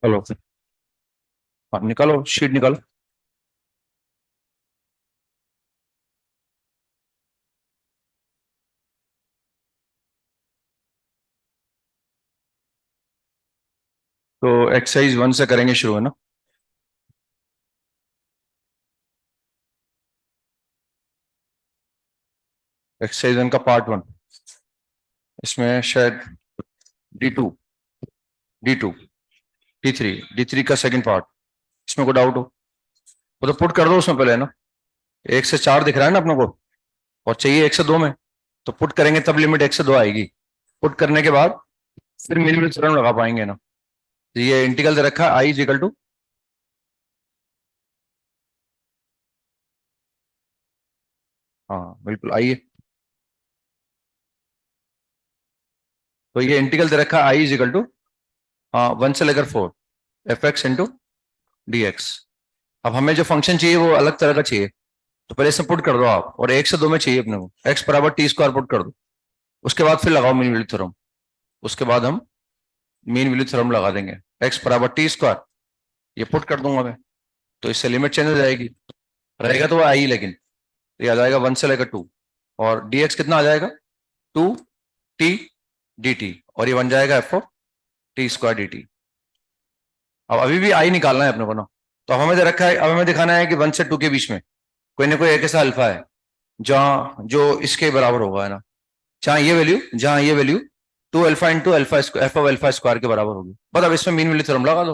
चलो। हाँ, निकालो शीट निकालो। तो एक्सरसाइज 1 से करेंगे शुरू, है ना। एक्सरसाइज 1 का पार्ट 1। इसमें शायद D2 D3 का सेकंड पार्ट। इसमें कोई डाउट हो वो तो पुट कर दो उसमें पहले, है ना। 1 से 4 दिख रहा है ना अपने को, और चाहिए 1 से 2 में। तो पुट करेंगे तब लिमिट 1 से 2 आएगी। पुट करने के बाद फिर मिनिमम थ्योरम लगा पाएंगे ना। तो ये इंटीग्रल दे रखा है आई इज इक्वल टू। हाँ बिल्कुल आई है। तो ये इंटीग्रल दे रखा है आई इज इक्वल टू 1 से लेकर 4 f(x) × dx। अब हमें जो फंक्शन चाहिए वो अलग तरह का चाहिए। तो पहले इसे पुट कर दो आप, और 1 से 2 में चाहिए अपने को x बराबर टी स्क्वायर पुट कर दो। उसके बाद फिर लगाओ मीन वैल्यू थ्योरम। उसके बाद हम मीन वैल्यू थ्योरम लगा देंगे। x बराबर टी स्क्वायर ये पुट कर दूंगा मैं। तो इससे लिमिट चेंज हो जाएगी। रहेगा तो वो आई, लेकिन तो ये आ जाएगा 1 से लेकर 2। और dx कितना आ जाएगा 2t dt, और ये बन जाएगा f(t²dt)। अब अभी भी आई निकालना है अपने को ना। तो अब हमें दे रखा है, अब हमें दिखाना है कि 1 से 2 के बीच में कोई ना कोई एक ऐसा अल्फा है जहां जो इसके बराबर होगा, है ना। जहां ये वैल्यू 2 अल्फा इंटू अल्फा एफ(अल्फा²) के बराबर होगी। बस अब इसमें मीन वैल्यू थ्योरम लगा दो।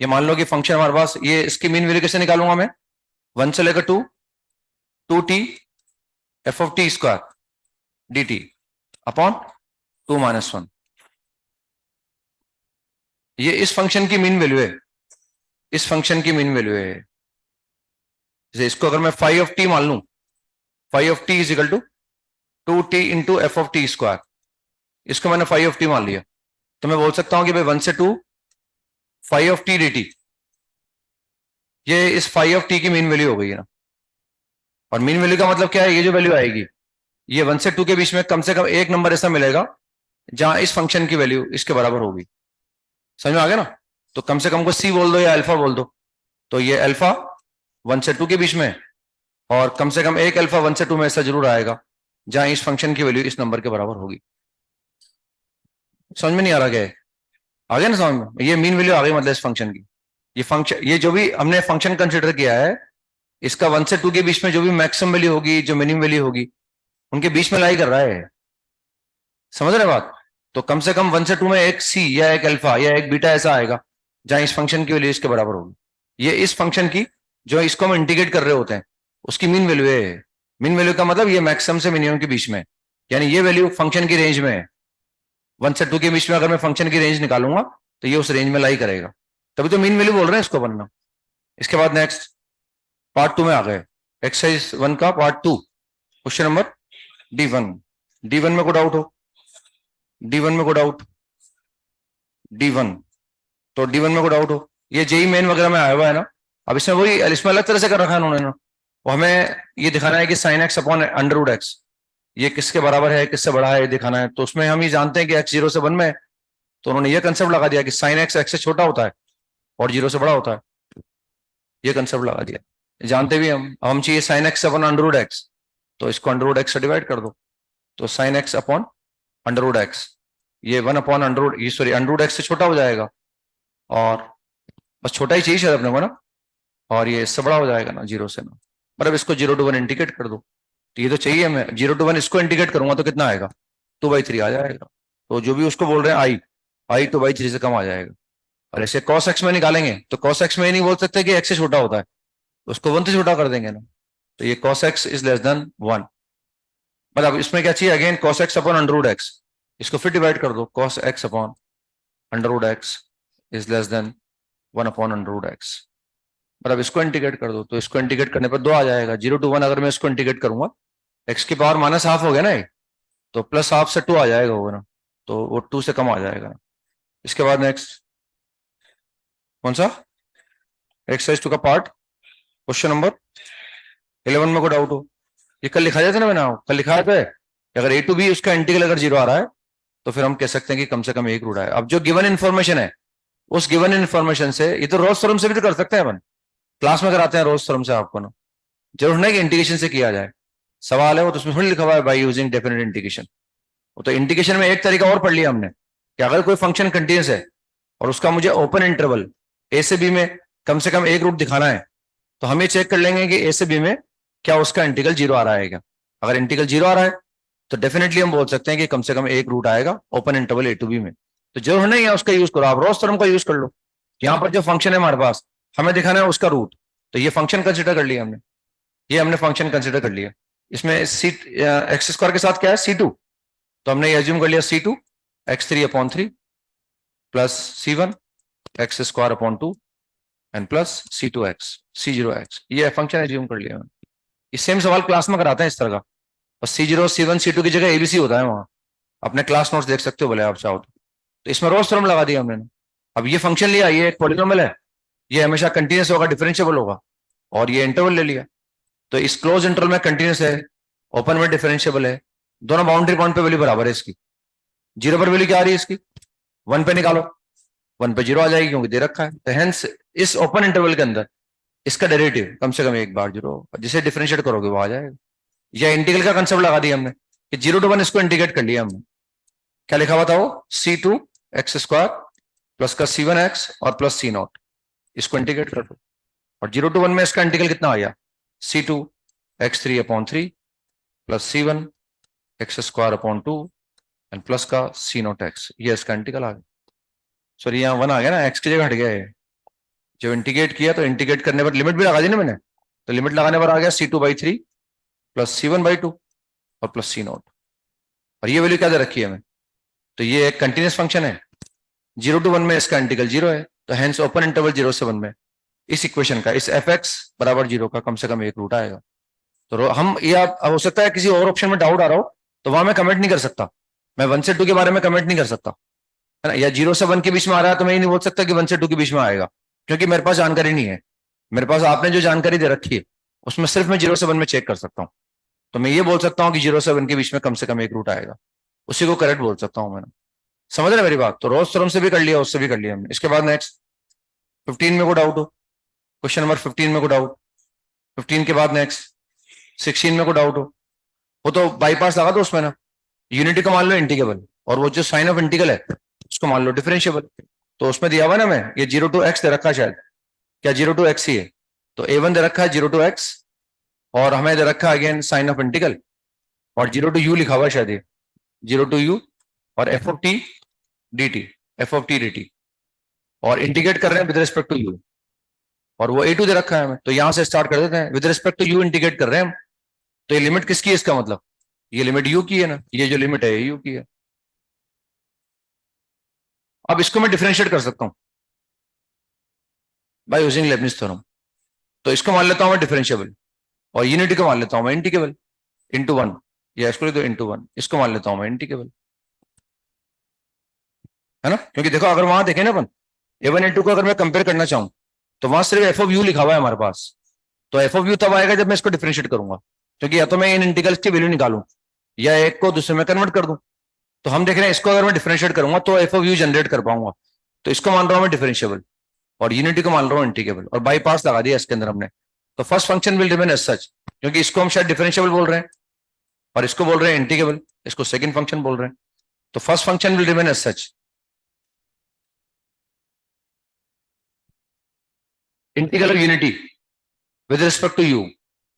ये मान लो कि फंक्शन हमारे पास, ये इसकी मीन वैल्यू कैसे निकालूंगा मैं। 1 से लेकर 2 2t f(t²) dt अपॉन 2 - 1। ये इस फंक्शन की मीन वैल्यू है। इस फंक्शन की मीन वैल्यू है। जैसे इसको अगर मैं φ(t) मान लूं, φ(t) is equal to 2t into f(t²) इसको मैंने φ(t) मान लिया। तो मैं बोल सकता हूं कि भाई 1 से 2 φ(t) dt ये इस φ(t) की मीन वैल्यू हो गई है ना। और मीन वैल्यू का मतलब क्या है, ये जो वैल्यू आएगी ये 1 से 2 के बीच में कम से कम एक नंबर ऐसा मिलेगा जहां इस फंक्शन की वैल्यू इसके बराबर होगी। समझ में आ गया ना। तो कम से कम को सी बोल दो या अल्फा बोल दो। तो ये अल्फा 1 से 2 के बीच में, और कम से कम एक अल्फा 1 से 2 में ऐसा जरूर आएगा जहां इस फंक्शन की वैल्यू इस नंबर के बराबर होगी। समझ में नहीं आ रहा क्या है। आ गया ना समझ में। ये मीन वैल्यू आ गई मतलब इस फंक्शन की। ये फंक्शन, ये जो भी हमने फंक्शन कंसिडर किया है, इसका 1 से 2 के बीच में जो भी मैक्सिमम वैल्यू होगी, जो मिनिमम वैल्यू होगी, उनके बीच में लाई कर रहा है। समझ रहे बात। तो कम से कम 1 से 2 में एक सी या एक अल्फा या एक बीटा ऐसा आएगा जहां इस फंक्शन की वैल्यू इसके बराबर होगी। ये इस फंक्शन की, जो इसको हम इंटीग्रेट कर रहे होते हैं, उसकी मीन वैल्यू है। मीन वैल्यू का मतलब ये मैक्सिमम से मिनिमम के बीच में, यानी ये वैल्यू फंक्शन की रेंज में है। 1 से 2 के बीच में अगर मैं फंक्शन की रेंज निकालूंगा तो ये उस रेंज में लाई करेगा। तभी तो मीन वैल्यू बोल रहे हैं इसको बनना। इसके बाद नेक्स्ट पार्ट 2 में आ गए। एक्सरसाइज 1 का part 2, question number D1। D1 में कोई डाउट हो। D1 में कोई डाउट। D1, तो D1 में कोई डाउट हो। ये जेई मेन वगैरह में आया हुआ है ना। अब इसमें वही, इसमें अलग तरह से कर रखा है उन्होंने ना। वो हमें ये दिखाना है कि sine x upon under root x ये किसके बराबर है, किससे बड़ा है, ये दिखाना है। तो उसमें हम ये जानते हैं कि एक्स 0 से 1 में है। तो उन्होंने ये कंसेप्ट लगा दिया कि साइन एक्स एक्स से छोटा होता है और 0 से बड़ा होता है। ये कंसेप्ट लगा दिया, जानते भी हम। अब हम चाहिए sine x upon under root x, तो इसको अंडर रूट एक्स से डिवाइड कर दो। तो sine x upon under root x, ये 1 अपॉन अंडर रूट, ये सॉरी अंडर रूट एक्स से छोटा हो जाएगा, और बस छोटा ही चाहिए शायद अपने को ना। और ये इससे बड़ा हो जाएगा ना 0 से ना। मतलब इसको 0 to 1 इंटीग्रेट कर दो। तो ये तो चाहिए हमें, 0 to 1 इसको इंटीग्रेट करूंगा तो कितना आएगा, 2/3 आ जाएगा। तो जो भी उसको बोल रहे हैं आई, आई 2/3 से कम आ जाएगा। और ऐसे कॉस एक्स में निकालेंगे तो कॉस एक्स में ये नहीं बोल सकते कि एक्स से छोटा होता है, तो उसको 1 से छोटा कर देंगे ना। तो ये cos x is less than 1। मतलब इसमें क्या चाहिए, again cos x upon under root x, इसको फिर डिवाइड कर दो। Cos x upon under root x is less than 1 upon under root x. मतलब इसको इंटीग्रेट कर दो, तो इसको इंटीग्रेट करने पर 2 आ जाएगा। 0 to 1 अगर मैं इसको इंटीग्रेट करूंगा, एक्स की पावर -½ हो गया ना, तो +½ से 2 आ जाएगा वो ना। तो वो 2 से कम आ जाएगा। इसके बाद नेक्स्ट कौन सा, एक्सरसाइज 2 का पार्ट, क्वेश्चन नंबर 11 में कोई डाउट हो। ये कल लिखा जाता ना, मैंने कल लिखा था। अगर a to b उसका इंटीग्रल अगर 0 आ रहा है तो फिर हम कह सकते हैं कि कम से कम एक रूट है। अब जो गिवन इन्फॉर्मेशन है उस गिवन इन्फॉर्मेशन से, ये तो रोज थ्योरम से भी तो कर सकते हैं अपन, क्लास में कराते हैं रोज थ्योरम से आपको ना, जरूर नहीं कि इंटीग्रेशन से किया जाए। सवाल है वो तो उसमें थोड़ी लिखा हुआ है बाई यूजिंग डेफिनेट इंटीग्रेशन। वो तो इंटीग्रेशन में एक तरीका और पढ़ लिया हमने कि अगर कोई फंक्शन कंटिन्यूस है और उसका मुझे ओपन इंटरवल ए से बी में कम से कम एक रूट दिखाना है, तो हम ये चेक कर लेंगे कि ए से बी में क्या उसका इंटीग्रल जीरो आ रहा है क्या। अगर इंटीग्रल जीरो आ रहा है तो डेफिनेटली हम बोल सकते हैं कि कम से कम एक रूट आएगा open interval a to b में। तो जरूर नहीं है उसका यूज करो, आप रोज थ्योरम का यूज कर लो। यहाँ पर जो फंक्शन है हमारे पास, हमें दिखाना है उसका रूट, तो ये फंक्शन कंसिडर कर लिया हमने, ये हमने फंक्शन कंसिडर कर लिया। इसमें सी एक्स स्क्वायर के साथ क्या है सी2, तो हमने ये एज्यूम कर लिया C2 x3/3 plus C one x square upon 2 and plus C2x C0x, ये फंक्शन एज्यूम कर लिया। ये सेम सवाल क्लास में कराते हैं इस तरह का, और C0 C1 C2 की जगह ABC होता है वहां, अपने क्लास नोट्स देख सकते हो बोले आप चाहो तो इसमें रोज थ्योरम लगा दिया हमने। अब ये फंक्शन लिया, ये एक पॉलिनोमियल है, ये हमेशा कंटिन्यूस होगा, डिफरेंशिएबल होगा, और ये इंटरवल ले लिया, तो इस क्लोज इंटरवल में कंटिन्यूस है, ओपन में डिफरेंशिएबल है, दोनों बाउंड्री पॉइंट पे वैल्यू बराबर है इसकी। जीरो पर वैल्यू क्या आ रही है इसकी, 1 पे निकालो, 1 पे जीरो आ जाएगी क्योंकि दे रखा है। तो हेंस इस ओपन इंटरवल के अंदर इसका डेरिवेटिव कम से कम एक बार जीरो, जिसे डिफरेंशिएट करोगे वो आ जाएगा। या इंटीग्रल का कंसेप्ट लगा दिया हमने कि 0 to 1 इसको इंटीग्रेट कर लिया हमने, क्या लिखा हुआ था वो C2x² प्लस का C1x और प्लस C0, इसको इंटीग्रेट कर दो, और 0 to 1 में इसका इंटीग्रल कितना आ गया C2x3/3 plus C1x²/2 and plus का C0x, ये इसका इंटीग्रल आ गया। सॉरी यहाँ 1 आ गया ना, x की जगह हट गया है। जब इंटीग्रेट किया तो इंटीग्रेट करने पर लिमिट भी लगा दी ना मैंने, तो लिमिट लगाने पर आ गया C2/3 प्लस C1/2 और प्लस C0, और ये वैल्यू क्या दे रखी है हमें, तो ये एक कंटिन्यूस फंक्शन है, 0 to 1 में इसका इंटीग्रल जीरो है, तो हेंस ओपन इंटरवल 0 से 1 में इस इक्वेशन का, इस fx बराबर 0 का कम से कम एक रूट आएगा। तो हम ये हो सकता है किसी और ऑप्शन में डाउट आ रहा हो तो वहां मैं कमेंट नहीं कर सकता, मैं 1 से 2 के बारे में कमेंट नहीं कर सकता है ना, या 0 से 1 के बीच में आ रहा है तो मैं ये नहीं बोल सकता कि 1 से 2 के बीच में आएगा, क्योंकि मेरे पास जानकारी नहीं है। मेरे पास आपने जो जानकारी दे रखी है उसमें सिर्फ मैं 0 से 1 में चेक कर सकता हूँ, तो मैं ये बोल सकता हूँ कि 0 से 1 के बीच में कम से कम एक रूट आएगा, उसी को करेक्ट बोल सकता हूँ मैंने। समझ रहे मेरी बात, तो रोज थ्योरम से भी कर लिया, उससे भी कर लिया हमने। इसके बाद नेक्स्ट 15 में को डाउट हो, क्वेश्चन नंबर 15 में को डाउट, 15 के बाद नेक्स्ट 16 में को डाउट हो, वो तो बाईपास लगा दो उसमें ना, यूनिटी को मान लो इंटीग्रेबल, और वो जो साइन ऑफ इंटीग्रल है उसको मान लो डिफरेंशिएबल। तो उसमें दिया हुआ ना, मैं ये 0 to x दे रखा है शायद, क्या 0 to x ही है, तो a1 दे रखा है 0 to x, और हमें दे रखा है अगेन साइन ऑफ इंटीग्रल, और 0 to u लिखा हुआ है शायद ये 0 to u, और f(t) dt, f(t) dt, और इंटीग्रेट कर रहे हैं विद रिस्पेक्ट टू u, और वो a2 दे रखा है हमें, तो यहां से स्टार्ट कर देते हैं, with respect to u integrate कर रहे हैं हम, तो ये लिमिट किसकी है, इसका मतलब ये लिमिट u की है ना, ये जो लिमिट है ये u की है। अब इसको मैं डिफरेंशिएट कर सकता हूं बाय यूजिंग लेबनिज थ्योरम, तो इसको मान लेता हूं मैं डिफरेंशिएबल, और यूनिटी को मान लेता हूं मैं इंटीग्रेबल इंटू 1, या इसको तो इंटू 1, इसको मान लेता हूं मैं इंटीग्रेबल, है ना, क्योंकि देखो अगर वहां देखें ना अपन a1 a2 को अगर मैं कंपेयर करना चाहूं तो वहां सिर्फ एफ ऑफ यू लिखा हुआ है हमारे पास, तो एफ ऑफ यू तब आएगा जब मैं इसको डिफरेंशिएट करूंगा, क्योंकि या तो मैं इन इंटीग्रल्स की वैल्यू निकालूं या एक को दूसरे में कन्वर्ट कर दूं। तो हम देख रहे हैं इसको अगर मैं डिफरेंशिएट करूंगा तो एफ ऑफ यू जनरेट कर पाऊंगा, तो इसको मान रहा हूं मैं डिफरेंशिएबल, और यूनिटी को मान रहा हूं इंटीग्रेबल, और बाईपास लगा दिया इसके अंदर हमने। तो first function will remain as such, क्योंकि इसको हम शायद डिफरेंशिएबल बोल रहे हैं और इसको बोल रहे हैं इंटीग्रेबल, इसको सेकंड फंक्शन बोल रहे हैं, तो first function will remain as such. Integral of unity with respect to u,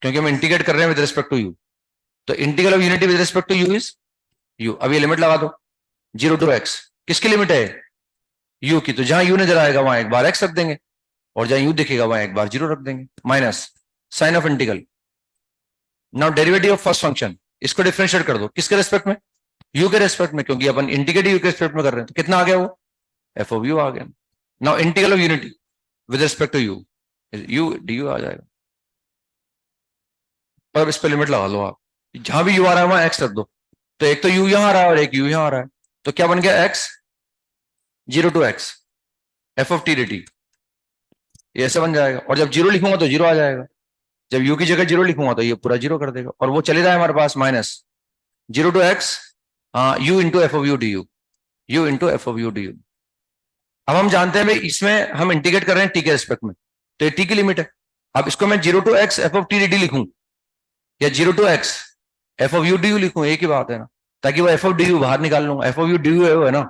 क्योंकि हम इंटीग्रेट कर रहे हैं विद रिस्पेक्ट टू यू, तो integral of unity with respect to u is u. अब ये लिमिट लगा दो 0 to x, किसकी लिमिट है u की, तो जहां u नजर आएगा वहां एक बार x रख देंगे, और जहां u दिखेगा वहां एक बार 0 रख देंगे, minus sign of integral, now derivative of first function, इसको डिफरेंशिएट कर दो किसके रेस्पेक्ट में, u के रेस्पेक्ट में, क्योंकि अपन इंटीग्रेट u के रेस्पेक्ट में कर रहे हैं, तो कितना आ गया वो f ऑफ u आ गया। Now integral of unity with respect to u du आ जाएगा, पर इस पर लिमिट लगा लो आप, जहां भी u आ रहा है वहां x रख दो, तो एक तो u यहां आ रहा है और एक u यहां आ रहा है, तो क्या बन गया x 0 to x f of t dt, ये ऐसे बन जाएगा, और जब 0 लिखूंगा तो 0 आ जाएगा, जब u की जगह 0 लिखूंगा तो ये पूरा 0 कर देगा, और वो चले जाए हमारे पास minus 0 to x u into F of U D U, u into F of U D U. अब हम जानते हैं भाई इसमें हम इंटीग्रेट कर रहे हैं टी के रिस्पेक्ट में, तो ये टी की लिमिट है। अब इसको मैं 0 to x F of T D T लिखूं या 0 to x F of U D you लिखूं, एक ही बात है ना, ताकि वो एफ ऑफ डी यू बाहर निकाल लूंगा। F of U D you है ना,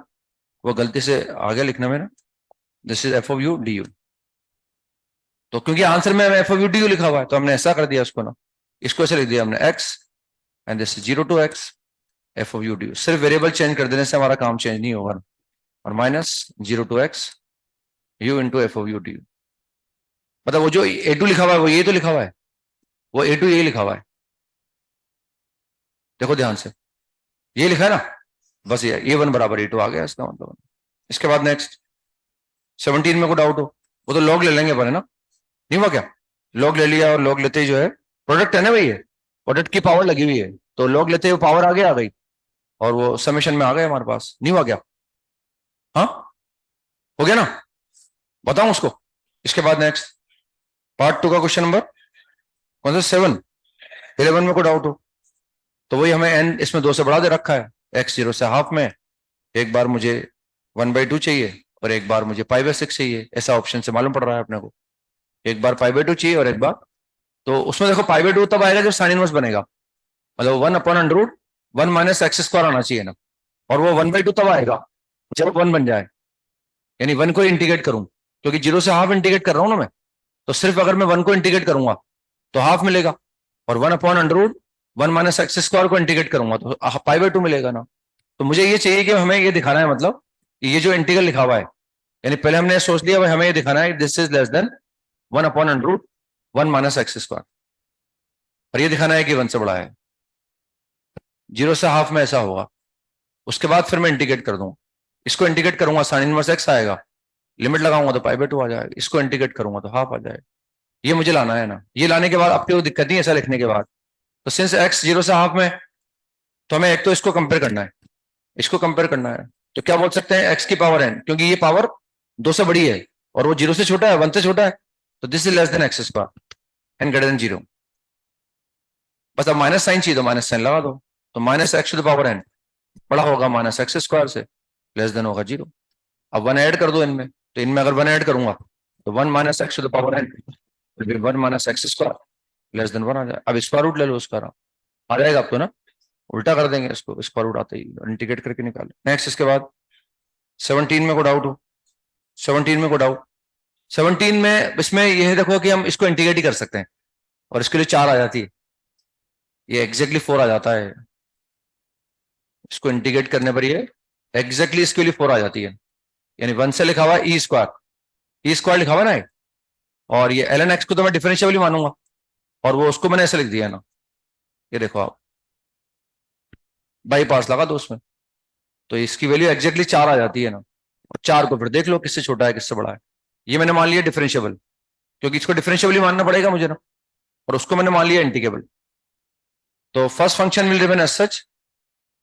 वो गलती से आगे लिखना मेरा, this is F of U D you. तो क्योंकि आंसर में F of U D you लिखा हुआ है तो हमने ऐसा कर दिया उसको ना, इसको ऐसे लिख दिया हमने x and this 0 to x F of U D you. सिर्फ वेरिएबल चेंज कर देने से हमारा काम चेंज नहीं होगा, और minus 0 to x u into F of U D you. मतलब वो जो a2 लिखा हुआ है वो ये तो लिखा हुआ है, वो a2 ये लिखा हुआ है, देखो ध्यान से, ये लिखा है ना, बस ये वन बराबर a2 आ गया इसका मतलब। इसके बाद नेक्स्ट 17 में को डाउट हो, वो तो लॉग ले लेंगे अपन है ना, नहीं हुआ क्या, लॉग ले लिया, और लॉग लेते ही जो है प्रोडक्ट है ना भाई, ये प्रोडक्ट की पावर लगी हुई है, तो लॉग लेते हुए पावर आगे आ गई और वो समेशन में आ गए हमारे पास, नहीं हुआ क्या, हाँ हो गया ना, बताऊं उसको। इसके बाद नेक्स्ट पार्ट 2 का क्वेश्चन नंबर कौन सा 7, 11 में को डाउट हो, तो वही हमें एन इसमें 2 से बढ़ा दे रखा है, x 0 से हाफ में, एक बार मुझे 1/2 चाहिए और एक बार मुझे π/6 चाहिए, ऐसा ऑप्शन से मालूम पड़ रहा है अपने को, एक बार π/2 चाहिए और एक बार, तो उसमें देखो π/2 तब आएगा जब साइन इनवर्स बनेगा, मतलब 1/√1 माइनस एक्स स्क्वायर आना चाहिए ना, और वो 1/2 तब आएगा जब 1 बन जाए, यानी 1 को इंटीग्रेट करूं, क्योंकि 0 से हाफ इंटीग्रेट कर रहा हूं ना मैं, तो सिर्फ अगर मैं 1 को इंटीग्रेट करूंगा तो हाफ मिलेगा, और 1/√1 माइनस एक्स स्क्वायर को इंटीग्रेट करूंगा तो π/2 मिलेगा ना। तो मुझे ये चाहिए कि हमें ये दिखाना है, मतलब ये जो इंटीग्रल लिखा हुआ है, यानी पहले हमने सोच लिया भाई हमें ये दिखाना है this is less then 1/√1 minus x square, और ये दिखाना है कि 1 से बड़ा है, 0 से हाफ में ऐसा होगा। उसके बाद फिर मैं इंटीग्रेट कर दूंगा, इसको इंटीग्रेट करूंगा साइन इनवर्स एक्स आएगा, लिमिट लगाऊंगा तो π/2 आ जाएगा, इसको इंटीग्रेट करूंगा तो हाफ आ जाएगा, ये मुझे लाना है ना। ये लाने के बाद आपकी कोई दिक्कत नहीं ऐसा लिखने के बाद, तो सिंस x 0 से हाफ में, तो हमें एक तो इसको कंपेयर करना है, इसको कंपेयर करना है, तो क्या बोल सकते हैं x की पावर n, क्योंकि ये पावर 2 से बड़ी है और वो 0 से छोटा है, 1 से छोटा है, तो this is less than x square and greater than 0। बस अब माइनस साइन चाहिए तो माइनस साइन लगा दो, तो minus x to the power n बड़ा होगा माइनस एक्स स्क्वायर से, लेस देन होगा 0। अब 1 ऐड कर दो इनमें, तो इनमें अगर 1 ऐड करूंगा तो 1 minus x to the power n 1 minus x square less than 1 आ जाए। अब स्क्वायर रूट ले लो उसका, आ जाएगा अब तो ना, उल्टा कर देंगे इसको, स्क्वायर रूट आते ही इंटीग्रेट करके निकाले। नेक्स्ट इसके बाद 17 में को डाउट हो, 17 में को डाउट, 17 में इसमें यह देखो कि हम इसको इंटीग्रेट ही कर सकते हैं, और इसके लिए 4 आ जाती है, ये एग्जैक्टली 4 आ जाता है, इसको इंटीग्रेट करने पर ये एग्जैक्टली इसके लिए 4 आ जाती है, यानी 1 से लिखा हुआ है ई स्क्वायर लिखा हुआ ना, और ये ln x को तो मैं डिफरेंशियल ही मानूंगा, और वो उसको मैंने ऐसे लिख दिया ना, ये देखो आप बाई पास लगा दो उसमें, तो इसकी वैल्यू एग्जैक्टली 4 आ जाती है ना, और 4 को फिर देख लो किससे छोटा है किससे बड़ा है, ये मैंने मान लिया डिफरेंशियबल, क्योंकि इसको डिफरेंशियबल मानना पड़ेगा मुझे ना, और उसको मैंने मान लिया इंटीग्रेबल। तो first function will remain as such,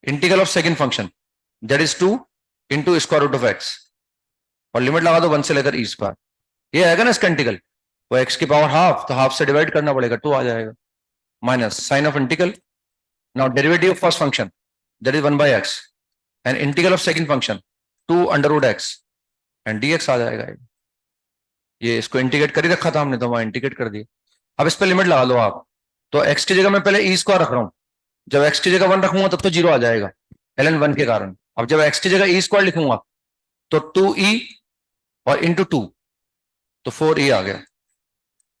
integral of second function that is 2 into square root of x, और लिमिट लगा दो 1 से लेकर ई स्क्वायर, ये आएगा ना इसका इंटीग्रल, वो x की पावर हाफ, तो हाफ से डिवाइड करना पड़ेगा 2 आ जाएगा, minus sign of integral, now derivative of first function that is 1/x and integral of second function 2√x and dx आ जाएगा। ये इसको इंटीग्रेट कर ही रखा था हमने, तो वहां इंटीग्रेट कर दिया। अब इस पर लिमिट लगा लो आप, तो x की जगह मैं पहले ई स्क्वायर रख रहा हूं, जब x की जगह 1 रखूंगा तब तो 0 आ जाएगा ln 1 के कारण। अब जब x की जगह ई स्क्वायर लिखूंगा तो 2e और इंटू 2, तो 4e आ गया,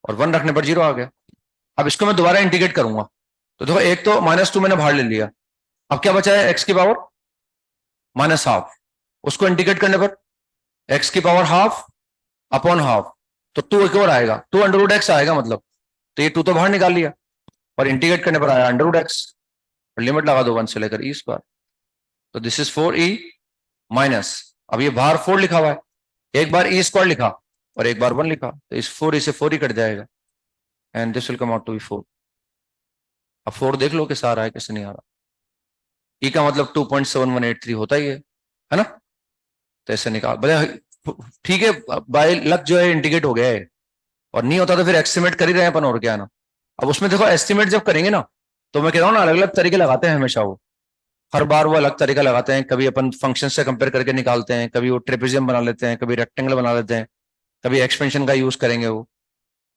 और 1 रखने पर 0 आ गया। अब इसको मैं दोबारा इंटीग्रेट करूंगा, तो देखो एक तो -2 मैंने बाहर ले लिया, अब क्या बचा है x की पावर -हाफ, उसको इंटीग्रेट करने पर x की पावर हाफ अपॉन हाफ, तो 2 एक और आएगा, 2√x आएगा मतलब, तो ये 2 तो बाहर निकाल लिया, और इंटीग्रेट करने पर आया √x, और लिमिट लगा दो 1 से लेकर ई स्क्वायर, तो दिस इज 4e माइनस, अब ये बाहर 4 लिखा हुआ है, एक बार ई स्क्वायर लिखा और एक बार 1 लिखा, तो इस 4e से 4 ही कट जाएगा, and this will come out to be 4। अब 4 देख लो कैसा आ रहा है कैसे नहीं आ रहा, ई का मतलब 2.7183 होता ही है ना, तो ऐसे निकाल भले, ठीक है बाय लक जो है इंटीग्रेट हो गया है, और नहीं होता तो फिर एस्टिमेट कर ही रहे हैं अपन, और क्या है ना। अब उसमें देखो एस्टिमेट जब करेंगे ना, तो मैं कह रहा हूँ ना अलग अलग तरीके लगाते हैं हमेशा वो, हर बार वो अलग तरीका लगाते हैं, कभी अपन फंक्शन से कंपेयर करके निकालते हैं, कभी वो ट्रेपेजियम बना लेते हैं, कभी रेक्टेंगल बना लेते हैं, कभी एक्सपेंशन का यूज करेंगे वो।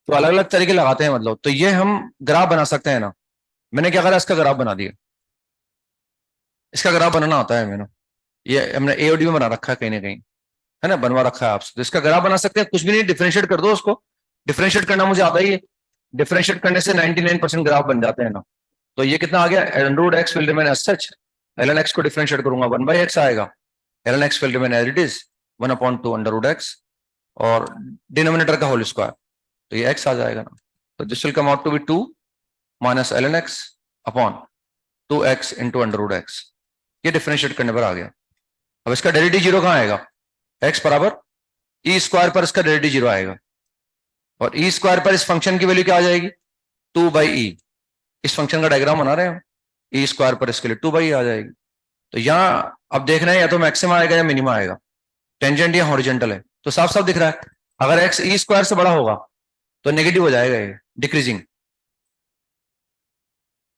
तो अलग अलग तरीके लगाते हैं मतलब। तो ये हम ग्राफ बना सकते हैं ना। मैंने क्या करा, इसका ग्राफ बना दिया। इसका ग्राफ बनाना आता है मैंने, ये हमने एओडी में बना रखा है कहीं ना कहीं, है ना, बनवा रखा है आपसे। तो इसका ग्राफ बना सकते हैं, कुछ भी नहीं, डिफरेंशिएट कर दो उसको। डिफरेंशिएट करना मुझे आता ही है, डिफरेंशिएट करने से 99% ग्राफ बन जाते हैं ना। तो ये कितना आ गया, l root x will remain as such. L n x को डिफरेंशिएट करूंगा, 1/x आएगा। L n x will remain as it is, 1/2 under root x, और डिनोमिनेटर का होल स्क्वायर, तो ये x आ जाएगा ना। तो this will come out to be 2 minus l n x upon 2x into under root x. ये differentiate करने पर आ गया। अब इसका डेरिवेटिव जीरो कहाँ आएगा, x बराबर ई स्क्वायर पर इसका डेरिवेटिव जीरो आएगा, और ई स्क्वायर पर इस फंक्शन की वैल्यू क्या आ जाएगी, 2/e। इस फंक्शन का डायग्राम बना रहे हैं हम, ई स्क्वायर पर इसके लिए 2/e आ जाएगी। तो यहां अब देखना है या तो मैक्सिमम आएगा या मिनिमम आएगा, टेंजेंट या हॉरिजेंटल है, तो साफ साफ दिख रहा है। अगर x ई स्क्वायर से बड़ा होगा तो नेगेटिव हो जाएगा ये, डिक्रीजिंग।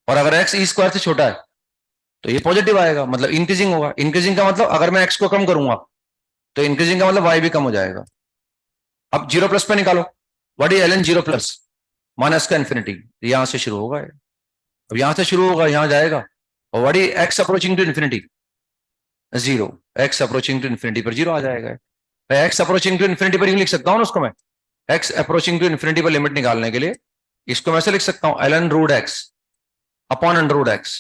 और अगर x ई स्क्वायर से छोटा है तो ये पॉजिटिव आएगा, मतलब इंक्रीजिंग होगा। इंक्रीजिंग का मतलब अगर मैं x को कम करूंगा तो इंक्रीजिंग का मतलब y भी कम हो जाएगा। अब जीरो प्लस पे निकालो, what is ln zero plus, minus का इन्फिनिटी, यहां से शुरू होगा। अब यहां से शुरू होगा, यहां जाएगा, और what is x approaching to infinity, zero. x approaching to infinity पर जीरो आ जाएगा। x अप्रोचिंग टू इन्फिनिटी पर यूं लिख सकता हूं ना उसको मैं, x अप्रोचिंग टू इन्फिनिटी पर लिमिट निकालने के लिए इसको मैं ऐसे लिख सकता हूं, ln root x upon under root x,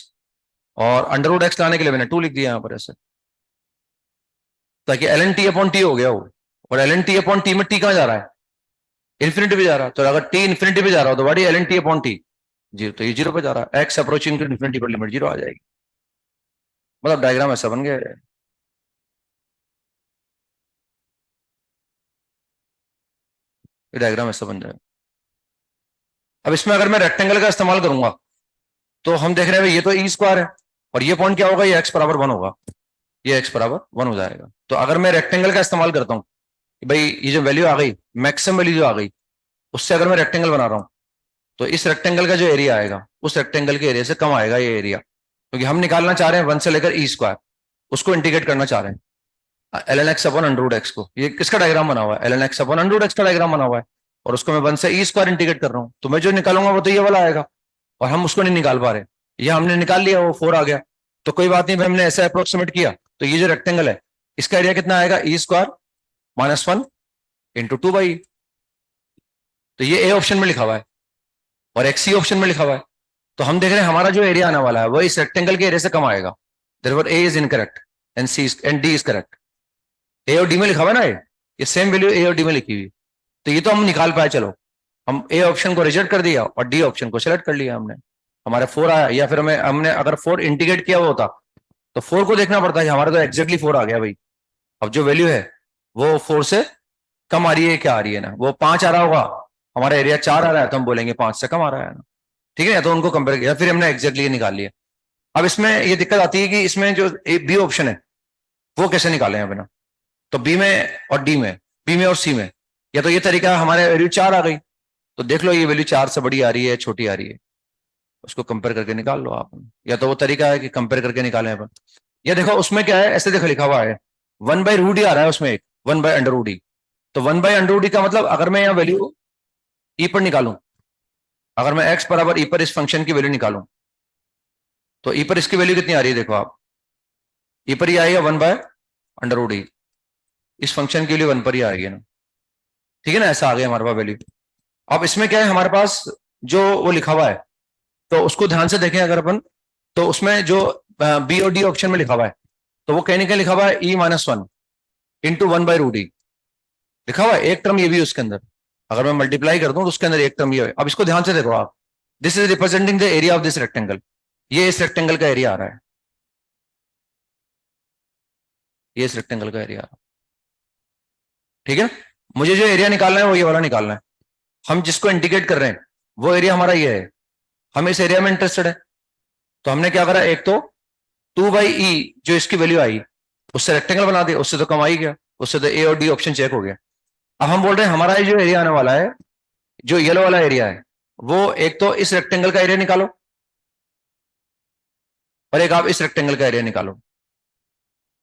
और अंडर रूट एक्स लाने के लिए मैंने 2 लिख दिया यहां पर ऐसे, ताकि l n t upon t हो गया वो। और l n t upon t में टी कहां जा रहा है, इन्फिनिटी पे जा रहा है। तो अगर टी इन्फिनिटी पे जा रहा हो तो वाड़ी l n t upon t zero, तो ये जीरो पे जा रहा है। एक्स अप्रोचिंग टू इन्फिनिटी पर लिमिट जीरो आ जाएगी। मतलब डायग्राम ऐसा बन गया है। ये डायग्राम ऐसा बन जाएगा। अब इसमें अगर मैं रेक्टेंगल का इस्तेमाल करूंगा तो हम देख रहे हैं ये तो ई स्क्वायर है, और ये पॉइंट क्या होगा, ये एक्स बराबर 1 होगा, ये एक्स बराबर 1 हो जाएगा। तो अगर मैं रेक्टेंगल का इस्तेमाल करता हूँ, भाई ये जो वैल्यू आ गई, मैक्सिमम वैल्यू जो आ गई, उससे अगर मैं रेक्टेंगल बना रहा हूं तो इस रेक्टेंगल का जो एरिया आएगा उस रेक्टेंगल के एरिया से कम आएगा ये एरिया, क्योंकि हम निकालना चाह रहे हैं 1 से लेकर ई स्क्वायर, उसको इंटीग्रेट करना चाह रहे हैं l n x upon under root x को। ये किसका डायग्राम बना हुआ है, l n x upon under root x का डायग्राम बना हुआ है, और उसको मैं 1 से ई स्क्वायर इंटीग्रेट कर रहा हूं, तो मैं जो निकालूंगा वो तो ये वाला आएगा, और हम उसको नहीं निकाल पा रहे। ये हमने निकाल लिया, वो 4 आ गया। तो कोई बात नहीं भाई, हमने ऐसा अप्रोक्सीमेट किया, तो ये जो रेक्टेंगल है इसका एरिया कितना आएगा, E square minus 1 into 2/e। तो ये ए ऑप्शन में लिखा हुआ है और एक्स सी ऑप्शन में लिखा हुआ है। तो हम देख रहे हैं हमारा जो एरिया आने वाला है वो इस रेक्टेंगल के एरिया से कम आएगा। Therefore A is incorrect and C and D is correct. A और डी में लिखा हुआ है ना, ये सेम वैल्यू ए और डी में लिखी हुई। तो ये तो हम निकाल पाए, चलो हम ए ऑप्शन को रिजेक्ट कर दिया और डी ऑप्शन को सिलेक्ट कर लिया हमने, हमारा 4 आया। या फिर हमें हमने अगर 4 इंटीग्रेट किया हुआ होता तो 4 को देखना पड़ता है, हमारा तो एक्जैक्टली 4 आ गया भाई। अब जो वैल्यू है वो 4 से कम आ रही है, क्या आ रही है ना, वो 5 आ रहा होगा, हमारा एरिया 4 आ रहा है, तो हम बोलेंगे 5 से कम आ रहा है ना। ठीक है, या तो उनको कंपेयर किया, फिर हमने एक्जैक्टली निकाल लिया। अब इसमें ये दिक्कत आती है कि इसमें जो बी ऑप्शन है वो कैसे निकालें अभी ना। तो बी में और डी में, बी में और सी में, या तो ये तरीका, हमारे वैल्यू 4 आ गई तो देख लो ये वैल्यू 4 से बड़ी आ रही है छोटी आ रही है, उसको कंपेयर करके निकाल लो आप। या तो वो तरीका है कि कंपेयर करके निकालें अपन। या देखो उसमें क्या है, ऐसे देखो लिखा हुआ है 1/√e आ रहा है उसमें, एक 1/√e। तो 1/√e का मतलब अगर मैं यहाँ वैल्यू ई पर निकालूं, अगर मैं एक्स बराबर ई पर इस फंक्शन की वैल्यू निकालूं तो ई पर इसकी वैल्यू कितनी आ रही है, देखो आप, ई पर ही आएगा 1/√e। इस फंक्शन की वैल्यू 1 पर ही आएगी ना। ठीक है ना, ऐसा आ गया हमारे पास वैल्यू। अब इसमें क्या है, हमारे पास जो वो लिखा हुआ है तो उसको ध्यान से देखें अगर अपन, तो उसमें जो बी और डी ऑप्शन में लिखा हुआ है तो वो कहीं ना कहीं लिखा हुआ है E-1 इंटू 1/√e लिखा हुआ है। एक टर्म ये भी उसके अंदर, अगर मैं मल्टीप्लाई कर दूं तो उसके अंदर एक टर्म ये है। अब इसको ध्यान से देखो आप, this is representing the area of this rectangle, ये इस रेक्टेंगल का एरिया आ रहा है, ये इस रेक्टेंगल का एरिया आ रहा है। ठीक है, मुझे जो एरिया निकालना है वो ये वाला निकालना है। हम जिसको इंडिकेट कर रहे हैं वो एरिया हमारा ये है, हम इस एरिया में इंटरेस्टेड है। तो हमने क्या करा, एक तो 2/e जो इसकी वैल्यू आई उससे रेक्टेंगल बना दिया, उससे तो कम आई गया, उससे तो ए और डी ऑप्शन चेक हो गया। अब हम बोल रहे हैं हमारा जो एरिया आने वाला है, जो येलो वाला एरिया है, वो एक तो इस रेक्टेंगल का एरिया निकालो, और एक आप इस रेक्टेंगल का एरिया निकालो।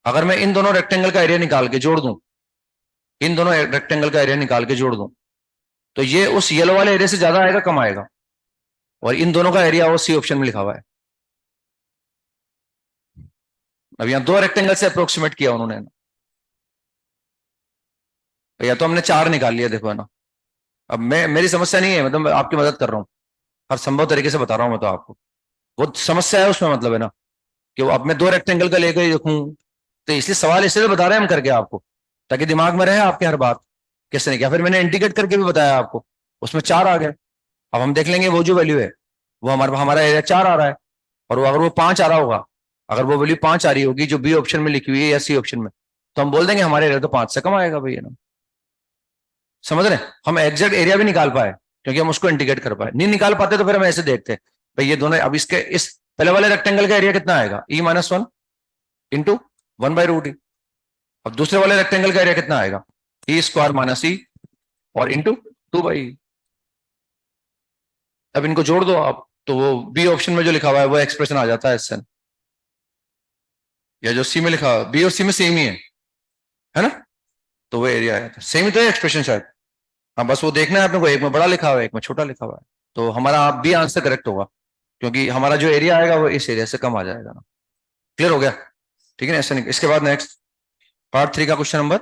अगर मैं इन दोनों रेक्टेंगल का एरिया निकाल के जोड़ दूं, इन दोनों रेक्टेंगल का एरिया निकाल के जोड़ दूं, तो ये उस येलो वाले एरिया से ज्यादा आएगा कम आएगा? और इन दोनों का एरिया वो सी ऑप्शन में लिखा हुआ है। अब यहां दो रेक्टेंगल से अप्रोक्सीमेट किया उन्होंने, तो या तो हमने 4 निकाल लिया, देखो है ना। अब मैं, मेरी समस्या नहीं है, मतलब मैं आपकी मदद कर रहा हूं, हर संभव तरीके से बता रहा हूं मैं तो आपको। वो समस्या है उसमें, मतलब है ना, कि वो अब मैं दो रेक्टेंगल का लेकर देखूं, तो इसलिए सवाल इसलिए बता रहे हैं हम करके आपको, ताकि दिमाग में रहे आपके हर बात कैसे नहीं किया। फिर मैंने इंटीग्रेट करके भी बताया आपको, उसमें 4 आ गए। अब हम देख लेंगे वो जो वैल्यू है, वो हमारा एरिया 4 आ रहा है, और वो अगर वो 5 आ रहा होगा, अगर वो वैल्यू 5 आ रही होगी जो बी ऑप्शन में लिखी हुई है या सी ऑप्शन में, तो हम बोल देंगे हमारे एरिया तो 5 से कम आएगा भैया ना। समझ रहे हैं? हम एग्जैक्ट एरिया भी निकाल पाए क्योंकि हम उसको इंटीग्रेट कर पाए। नहीं निकाल पाते तो फिर हम ऐसे देखते हैं भाई ये दोनों, अब इसके इस पहले वाले रेक्टेंगल का एरिया कितना आएगा, E-1 इंटू 1/√E। अब दूसरे वाले रेक्टेंगल का एरिया कितना आएगा, E² - E और इंटू 2/E। अब इनको जोड़ दो आप, तो वो बी ऑप्शन में जो लिखा हुआ है वो एक्सप्रेशन आ जाता है इससे, या जो सी में लिखा हुआ, बी और सी में सेम ही है ना, तो वो एरिया आया था, सेम ही तो है एक्सप्रेशन शायद। हाँ बस वो देखना है आपने को, एक में बड़ा लिखा हुआ है एक में छोटा लिखा हुआ है, तो हमारा आप बी आंसर करेक्ट होगा, क्योंकि हमारा जो एरिया आएगा वो इस एरिया से कम आ जाएगा ना। क्लियर हो गया? ठीक है ना, ऐसा नहीं। इसके बाद नेक्स्ट पार्ट 3 का क्वेश्चन नंबर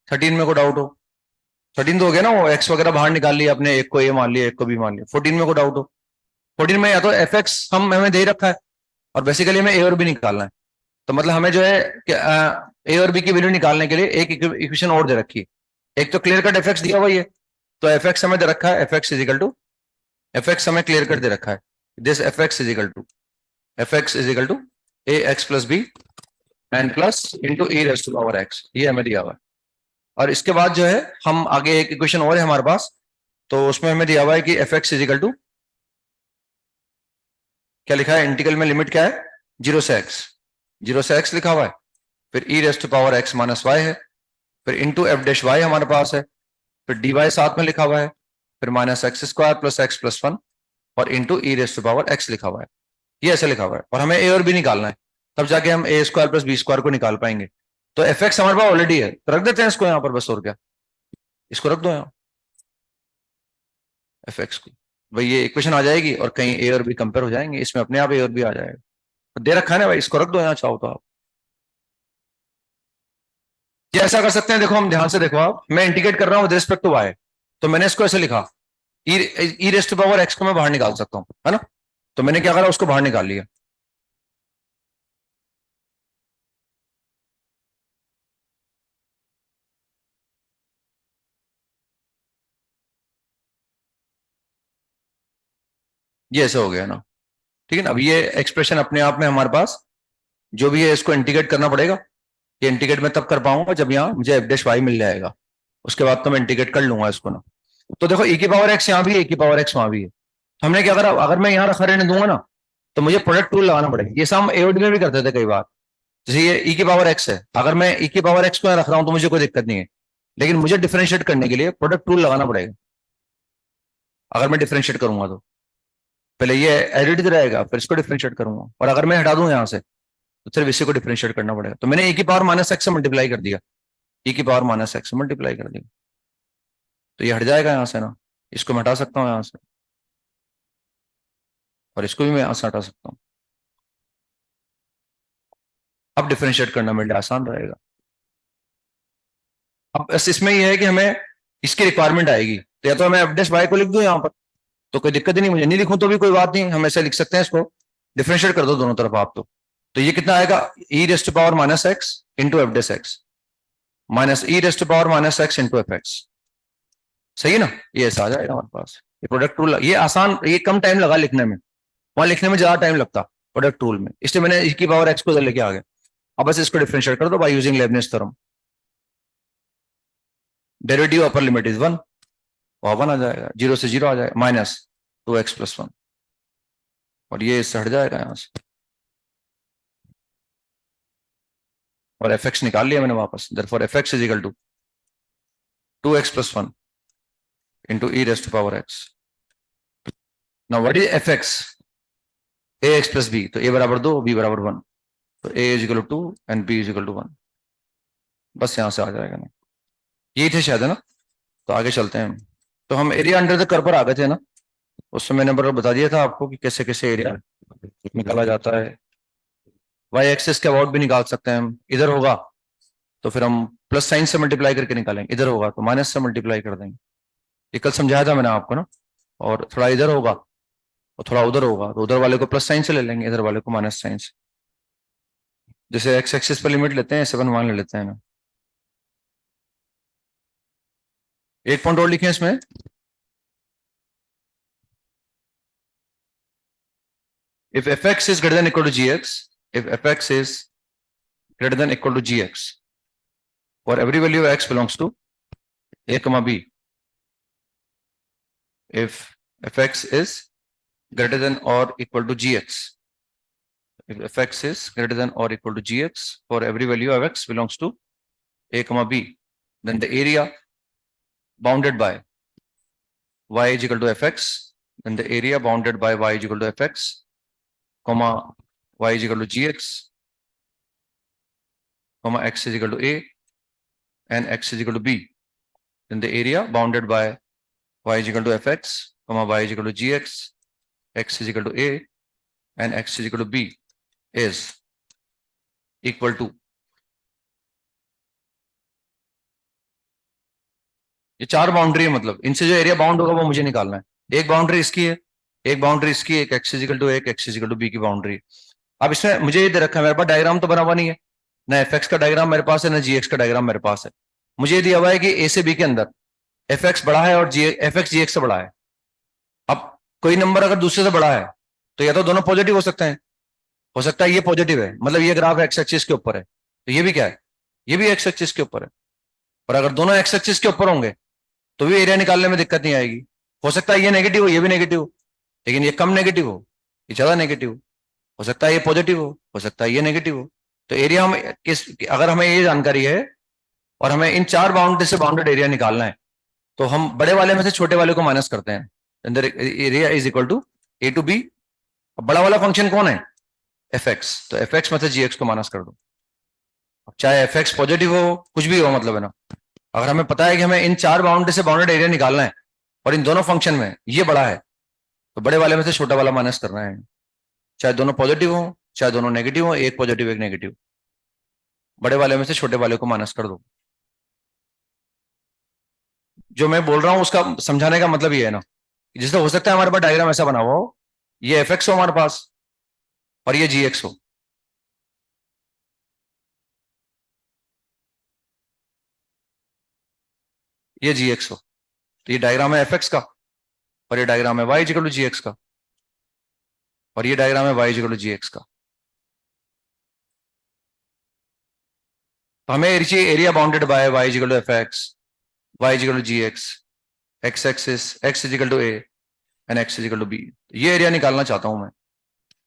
13 में को डाउट हो। 13 तो हो गया ना, वो एक्स वगैरह बाहर निकाल लिया अपने, एक को ए मान लिया एक को बी मान लिया। 14 में को डाउट हो। 14 में या तो एफ एक्स हम हमें दे रखा है, और बेसिकली हमें ए और बी निकालना है, तो मतलब हमें जो है ए और बी की वैल्यू निकालने के लिए एक इक्वेशन और दे रखी है। एक तो क्लियर कट एफ एक्स दिया हुआ है, तो एफ एक्स हमें दे रखा है, f x is equal to, f x हमें क्लियर कट दे रखा है, this f x is equal to, f x is equal to a x plus b n plus into E raise to power x, ये हमें दिया हुआ है। और इसके बाद जो है हम आगे एक इक्वेशन और है हमारे पास, तो उसमें हमें दिया हुआ है कि f x is equal to, क्या लिखा है इंटीग्रल में, लिमिट क्या है 0 से x, 0 से x लिखा हुआ है, फिर E raise to power X minus Y है, फिर इंटू एफ डैश वाई हमारे पास है, फिर डी वाई साथ में लिखा हुआ है, फिर -x² प्लस x प्लस 1 और into E raise to power x लिखा हुआ है। ये ऐसे लिखा हुआ है, और हमें ए और बी निकालना है, तब जाके हम a² प्लस b² को निकाल पाएंगे। तो एफ एक्स हमारे पास ऑलरेडी है, तो रख देते हैं इसको यहाँ पर बस, और क्या, इसको रख दो यहाँ एफ एक्स को, भाई ये इक्वेशन आ जाएगी और कहीं ए और बी कंपेयर हो जाएंगे, इसमें अपने आप ए और बी आ जाएगा। तो दे रखा है ना भाई, इसको रख दो यहाँ चाहो तो आप। ये ऐसा कर सकते हैं, देखो हम ध्यान से देखो, आप मैं इंटीग्रेट कर रहा हूँ विद रिस्पेक्ट टू वाई, तो मैंने इसको ऐसे लिखा, ई रेस टू पावर एक्स को मैं बाहर निकाल सकता हूँ, है ना, तो मैंने क्या करा, उसको बाहर निकाल लिया। ये ऐसे हो गया ना, ठीक है ना। अब ये एक्सप्रेशन अपने आप में हमारे पास जो भी है, इसको इंटीग्रेट करना पड़ेगा। ये इंटीग्रेट मैं तब कर पाऊंगा जब यहाँ मुझे एफ डैश वाई मिल जाएगा, उसके बाद तो मैं इंटीग्रेट कर लूंगा इसको ना। तो देखो ई की पावर एक्स यहाँ भी है, ई की पावर एक्स वहां भी है, तो हमने क्या करा, अगर मैं यहाँ रखा रहने दूंगा ना, तो मुझे प्रोडक्ट रूल लगाना पड़ेगा। ये सब हम एओडी में भी करते थे कई बार, जैसे ये ई की पावर एक्स है, अगर मैं ई की पावर एक्स को यहाँ रख रहा हूँ तो मुझे कोई दिक्कत नहीं है, लेकिन मुझे डिफरेंशिएट करने के लिए प्रोडक्ट रूल लगाना पड़ेगा। अगर मैं डिफरेंशिएट करूंगा तो पहले ये एडिट रहेगा, फिर इसको डिफरेंशिएट करूंगा, और अगर मैं हटा दूं यहाँ से तो सिर्फ इसी को डिफरेंशिएट करना पड़ेगा। तो मैंने ए की पावर -x से मल्टीप्लाई कर दिया, ई की पावर -x से मल्टीप्लाई कर दिया, तो ये हट जाएगा यहाँ से ना, इसको मैं हटा सकता हूँ यहाँ से, और इसको भी मैं यहाँ से हटा सकता हूँ। अब डिफरेंशिएट करना मेरे लिए आसान रहेगा। अब बस इसमें यह है कि हमें इसकी रिक्वायरमेंट आएगी, तो या तो मैं एफ डैश वाई को लिख दूं यहाँ पर, तो कोई दिक्कत ही नहीं, मुझे नहीं लिखूं तो भी कोई बात नहीं, हम ऐसे लिख सकते हैं इसको, डिफरेंशिएट कर दो दोनों तरफ आप तो ये कितना आएगा, E raise to power -x into F dash X minus E raise to power -x into F X. सही है ना, ये ऐसा आ जाएगा हमारे पास। ये प्रोडक्ट रूल, ये आसान, ये कम टाइम लगा लिखने में, वहां लिखने में ज्यादा टाइम लगता प्रोडक्ट रूल में, इसलिए मैंने ई की पावर एक्स को लेके आ गया। अब बस इसको डिफरेंशिएट कर दो by using Lebanese theorem, derivative upper limit is 1, वहां 1 आ जाएगा, 0 से 0 आ जाएगा, -2x प्लस 1, और ये इससे हट जाएगा यहाँ से, और एफ एक्स निकाल लिया मैंने वापस, therefore F x is equal to 2x plus 1 into E raise to power X. Now what is F X, A x plus B, तो ए बराबर 2, बी बराबर 1, तो A is equal to 2 and B is equal to 1। बस यहां से आ जाएगा ना, यही थे शायद, है ना। तो आगे चलते हैं हम। तो हम एरिया अंडर द कर्व पर आ गए थे ना, उसमें मैंने बराबर बता दिया था आपको कि कैसे कैसे एरिया निकाला जाता है। वाई एक्सिस के अबाउट भी निकाल सकते हैं हम, इधर होगा तो फिर हम प्लस साइन से मल्टीप्लाई करके निकालेंगे, इधर होगा तो माइनस से मल्टीप्लाई कर देंगे। ये कल समझाया था मैंने आपको ना। और थोड़ा इधर होगा और थोड़ा उधर होगा, तो उधर वाले को प्लस साइन से ले लेंगे, इधर वाले को माइनस साइन से। जैसे एक्स एक्सिस पर लिमिट लेते हैं, 7 मान ले लेते हैं ना। एक पॉइंट और लिखे इसमें, if fx is greater than equal to gx, if fx is greater than equal to gx, for every value of x belongs to a comma b, if fx is greater than or equal to gx, if fx is greater than or equal to gx, for every value of x belongs to a comma b, then the area bounded by y is equal to fx, then the area bounded by y is equal to fx, comma y is equal to gx, comma x is equal to a, and x is equal to b, then the area bounded by y is equal to fx, comma y is equal to gx, x is equal to a, and x is equal to b is equal to, ये चार boundary है, मतलब इनसे जो area bound होगा वो मुझे निकालना है। एक बाउंड्री इसकी है, एक बाउंड्री इसकी, एक एक्स इजिकल टू एक एक्स इजिकल टू बी की बाउंड्री। अब इसमें मुझे ये दे रखा है, मेरे पास डायग्राम तो बना हुआ नहीं है, ना एफ एक्स का डायग्राम मेरे पास है, ना जी एक्स का डायग्राम मेरे पास है। मुझे ये दिया हुआ है कि ए से बी के अंदर एफ एक्स बड़ा है और जी एफ एक्स जी एक्स से बड़ा है। अब कोई नंबर अगर दूसरे से बड़ा है तो या तो दोनों पॉजिटिव हो सकते हैं, हो सकता है ये पॉजिटिव है, मतलब ये ग्राफ एक्स एक्सिस के ऊपर है, तो ये भी क्या है, ये भी एक्स एक्सिस के ऊपर है। और अगर दोनों एक्स एक्सिस के ऊपर होंगे तो भी एरिया निकालने में दिक्कत नहीं आएगी। हो सकता है ये नेगेटिव हो, ये भी नेगेटिव हो, लेकिन ये कम नेगेटिव हो, ये ज्यादा नेगेटिव हो सकता है ये पॉजिटिव हो सकता है ये नेगेटिव हो। तो एरिया हम किस, अगर हमें ये जानकारी है और हमें इन चार बाउंड्री से बाउंडेड एरिया निकालना है, तो हम बड़े वाले में से छोटे वाले को माइनस करते हैं, area is equal to a to b. बड़ा वाला फंक्शन कौन है, एफ एक्स, तो एफ एक्स में से जी एक्स को माइनस कर दो। चाहे एफ एक्स पॉजिटिव हो, कुछ भी हो, मतलब है ना। अगर हमें पता है कि हमें इन चार बाउंड्री से बाउंडेड एरिया निकालना है और इन दोनों फंक्शन में ये बड़ा है, तो बड़े वाले में से छोटा वाला माइनस करना है, चाहे दोनों पॉजिटिव हो चाहे दोनों नेगेटिव हो, एक पॉजिटिव एक नेगेटिव, बड़े वाले में से छोटे वाले को माइनस कर दो। जो मैं बोल रहा हूं उसका समझाने का मतलब ये है ना, जिससे हो सकता है हमारे पास डायग्राम ऐसा बना हुआ हो, ये एफ एक्स हो हमारे पास और ये जी एक्स हो, ये जी एक्स हो, तो ये डायग्राम है एफ एक्स का, और ये डायग्राम है y equal to g x का, और ये डायग्राम है y equal to g x का। तो हमें चाहिए area bounded by y equal to f x, y equal to g x, x axis x is equal to a and x is equal to b. ये area निकालना चाहता हूं मैं,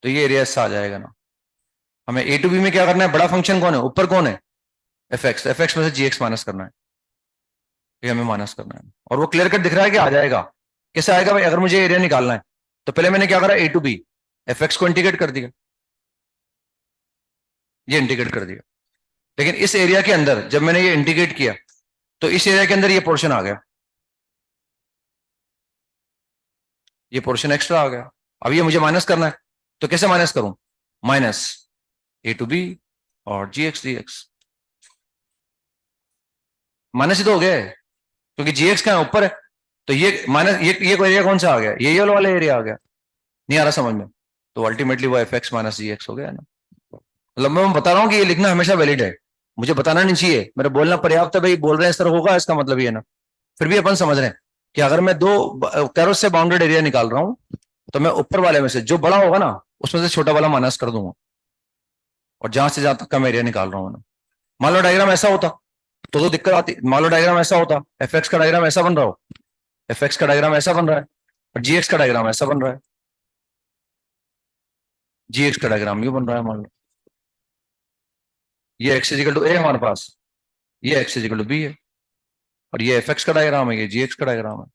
तो ये एरिया ऐसा आ जाएगा ना। हमें ए टू बी में क्या करना है, बड़ा फंक्शन कौन है, ऊपर कौन है, एफ एक्स में से जी एक्स माइनस करना है, ये हमें माइनस करना है। और वो क्लियर कट दिख रहा है कि आ जाएगा। कैसे आएगा भाई, अगर मुझे एरिया निकालना है तो पहले मैंने क्या करा, ए टू बी एफ एक्स को इंटीग्रेट कर दिया, ये इंटीग्रेट कर दिया। लेकिन इस एरिया के अंदर जब मैंने ये इंटीग्रेट किया तो इस एरिया के अंदर ये पोर्शन आ गया, ये पोर्शन एक्स्ट्रा आ गया। अब ये मुझे माइनस करना है, तो कैसे माइनस करूं, माइनस ए टू बी और जी एक्स डी एक्स। माइनस ही तो हो गया है, क्योंकि जी एक्स क्या ऊपर है, तो ये माइनस ये एरिया कौन सा आ गया, ये वाला एरिया आ गया। नहीं आ रहा समझ में, तो अल्टीमेटली वो F x minus g x हो गया ना। मतलब मैं बता रहा हूँ कि ये लिखना हमेशा वैलिड है, मुझे बताना नहीं चाहिए, मेरा बोलना पर्याप्त है, भाई बोल रहे हैं इस तरह होगा, इसका मतलब ये है ना। फिर भी अपन समझ रहे हैं कि अगर मैं दो कैरोस से बाउंडेड एरिया निकाल रहा हूं, तो मैं ऊपर वाले में से जो बड़ा होगा ना उसमें से छोटा वाला माइनस कर दूंगा, और जहां से जहां तक कम एरिया निकाल रहा हूं ना। मान लो डायग्राम ऐसा होता तो दिक्कत आती, मान लो डायग्राम ऐसा होता, एफ एक्स का डायग्राम ऐसा बन रहा हो, एफ एक्स का डायग्राम ऐसा बन रहा है और जी एक्स का डायग्राम ऐसा बन रहा है, जी एक्स का डायग्राम यू बन रहा है। मान लो ये एक्स इजिकल टू ए हमारे पास, ये एक्स इजिकल टू बी है, और ये एफ एक्स का डायग्राम है, ये जी एक्स का डायग्राम है।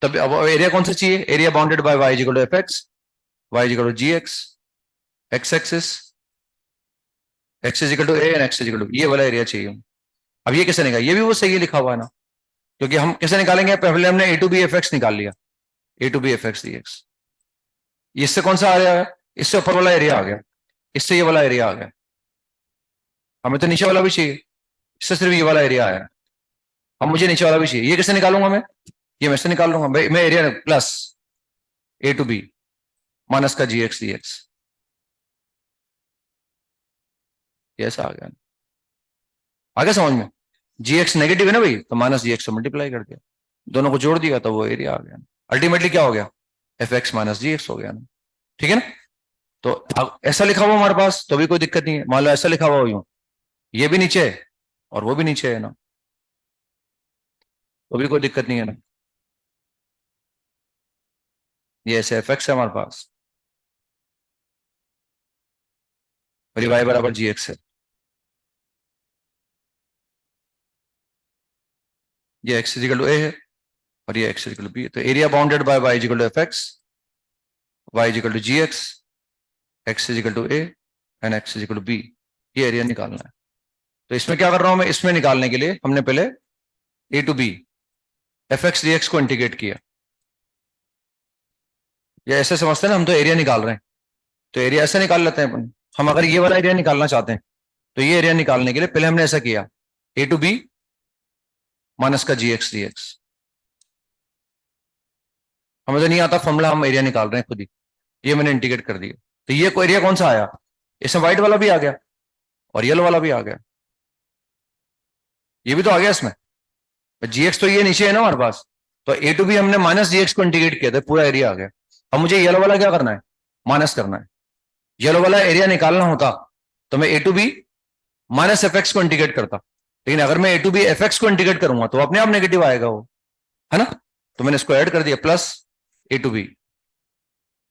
तब अब एरिया कौन सा चाहिए? Area bounded by y equal to f x, y equal to g x, x axis, x is equal to a and x is equal to, ये वाला एरिया चाहिए। अब ये कैसे निकाल, ये भी वो सही लिखा हुआ है ना, क्योंकि हम कैसे निकालेंगे, पहले हमने A to B F X निकाल लिया, A to B F X D X, इससे कौन सा आ रहा है? इससे ऊपर वाला एरिया आ गया, इससे ये वाला एरिया आ गया, हमें तो नीचे वाला भी चाहिए, इससे सिर्फ ये वाला एरिया आया, अब मुझे नीचे वाला भी चाहिए, ये कैसे निकालूंगा मैं? ये मैं से निकाल लूंगा भाई, मैं area plus a to b minus का जी एक्स डी एक्स, ये ऐसा आ गया, आगे समझ में? जी एक्स नेगेटिव है ना भाई, तो माइनस जी एक्स से मल्टीप्लाई कर दिया, दोनों को जोड़ दिया तो वो एरिया आ गया, अल्टीमेटली क्या हो गया? F x minus g x हो गया ना, ठीक है ना? तो अब ऐसा लिखा हुआ हमारे पास तो भी कोई दिक्कत नहीं है, मान लो ऐसा लिखा हुआ यूं, ये भी नीचे है और वो भी नीचे है ना, तो भी कोई दिक्कत नहीं है ना, ये ऐसे एफ एक्स है हमारे पास और ये वाई बराबर जी एक्स है, ये एक्स इजिकल टू ए है और ये एक्स इजिकल टू बी है, तो area bounded by y equal to f x, y equal to g x equal to a and x equal to b, ये एरिया निकालना है। तो इसमें क्या कर रहा हूं मैं, इसमें निकालने के लिए हमने पहले A to B F X D X को इंटीग्रेट किया, ये ऐसे समझते हैं ना, हम तो एरिया निकाल रहे हैं, तो एरिया ऐसे निकाल लेते हैं अपन, हम अगर ये वाला एरिया निकालना चाहते हैं तो ये एरिया निकालने के लिए पहले हमने ऐसा किया, ए टू बी माइनस का जी एक्स डी एक्स, हमें तो नहीं आता फॉर्मूला, हम एरिया निकाल रहे हैं खुद ही, ये मैंने इंटीग्रेट कर दिया, तो ये कोई एरिया कौन सा आया, इसमें व्हाइट वाला भी आ गया और येलो वाला भी आ गया, ये भी तो आ गया इसमें, जी एक्स तो ये नीचे है ना हमारे पास, तो ए टू बी हमने माइनस जी एक्स को इंटीग्रेट किया था, पूरा एरिया आ गया, अब मुझे येलो वाला क्या करना है, माइनस करना है, येलो वाला एरिया निकालना होता तो मैं a to b minus f x को इंटीग्रेट करता, लेकिन अगर मैं a to B F x को इंटीग्रेट करूंगा तो अपने आप नेगेटिव आएगा वो, है ना, तो मैंने इसको ऐड कर दिया प्लस ए टू बी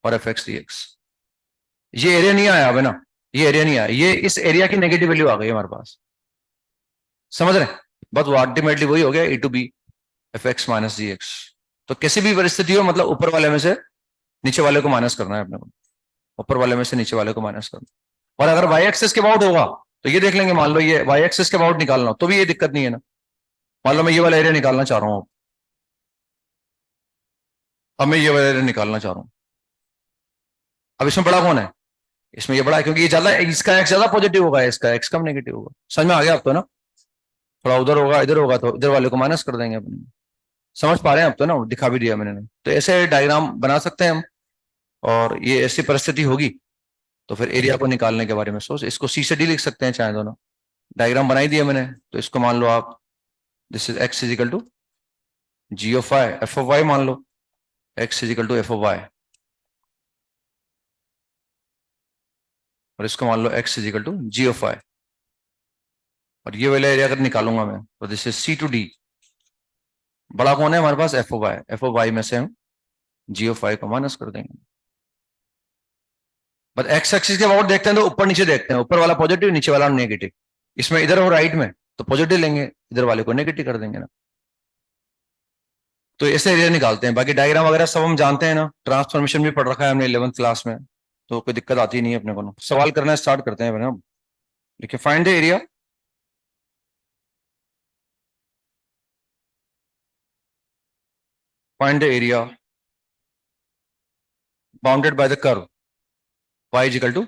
और एफ एक्स डी एक्स, ये एरिया नहीं आया अब, है ना, ये एरिया नहीं आया, ये इस एरिया की नेगेटिव वैल्यू आ गई हमारे पास, समझ रहे हैं? बस वो अल्टीमेटली वही हो गया, a to B F x minus g x, तो किसी भी परिस्थिति हो मतलब ऊपर वाले में से नीचे वाले को माइनस करना है अपने को, ऊपर वाले में से नीचे वाले को माइनस करना, और अगर वाई एक्सेस के अबाउट होगा तो ये देख लेंगे, मान लो ये वाई एक्सेस के अबाउट निकालना हो तो भी ये दिक्कत नहीं है ना, मान लो मैं ये वाला एरिया निकालना चाह रहा हूँ, अब मैं ये वाला एरिया निकालना चाह रहा हूँ, अब इसमें बड़ा कौन है, इसमें ये बड़ा है क्योंकि ये ज्यादा, इसका एक्स ज्यादा पॉजिटिव होगा, इसका एक्स कम नेगेटिव होगा, समझ में आ गया आपको ना, थोड़ा उधर होगा इधर होगा तो इधर वाले को माइनस कर देंगे अपने, समझ पा रहे हैं आप तो ना, दिखा भी दिया मैंने ना। तो ऐसे डायग्राम बना सकते हैं हम, और ये ऐसी परिस्थिति होगी तो फिर एरिया को निकालने के बारे में सोच, इसको सी से डी लिख सकते हैं चाहे दोनों, डायग्राम बनाई दिया मैंने, तो इसको मान लो आप, this is x equal to g of y f of y, मान लो x equal to f of y, और इसको मान लो x equal to g of y, और ये वाला एरिया अगर निकालूंगा मैं तो this is c to d, बड़ा कौन है हमारे पास, f of y, f of y में से हम जी ऑफ वाई को माइनस कर देंगे, बस एक्स एक्सिस के अबाउट देखते हैं तो ऊपर नीचे देखते हैं, ऊपर वाला पॉजिटिव नीचे वाला नेगेटिव, इसमें इधर हो राइट में तो पॉजिटिव लेंगे, इधर वाले को नेगेटिव कर देंगे ना, तो ऐसे एरिया निकालते हैं, बाकी डायग्राम वगैरह सब हम जानते हैं ना, ट्रांसफॉर्मेशन भी पढ़ रखा है हमने 11th क्लास में, तो कोई दिक्कत आती नहीं है अपने को ना, सवाल करना स्टार्ट करते हैं हम, देखिए find the area, find the area bounded by the curve y is equal to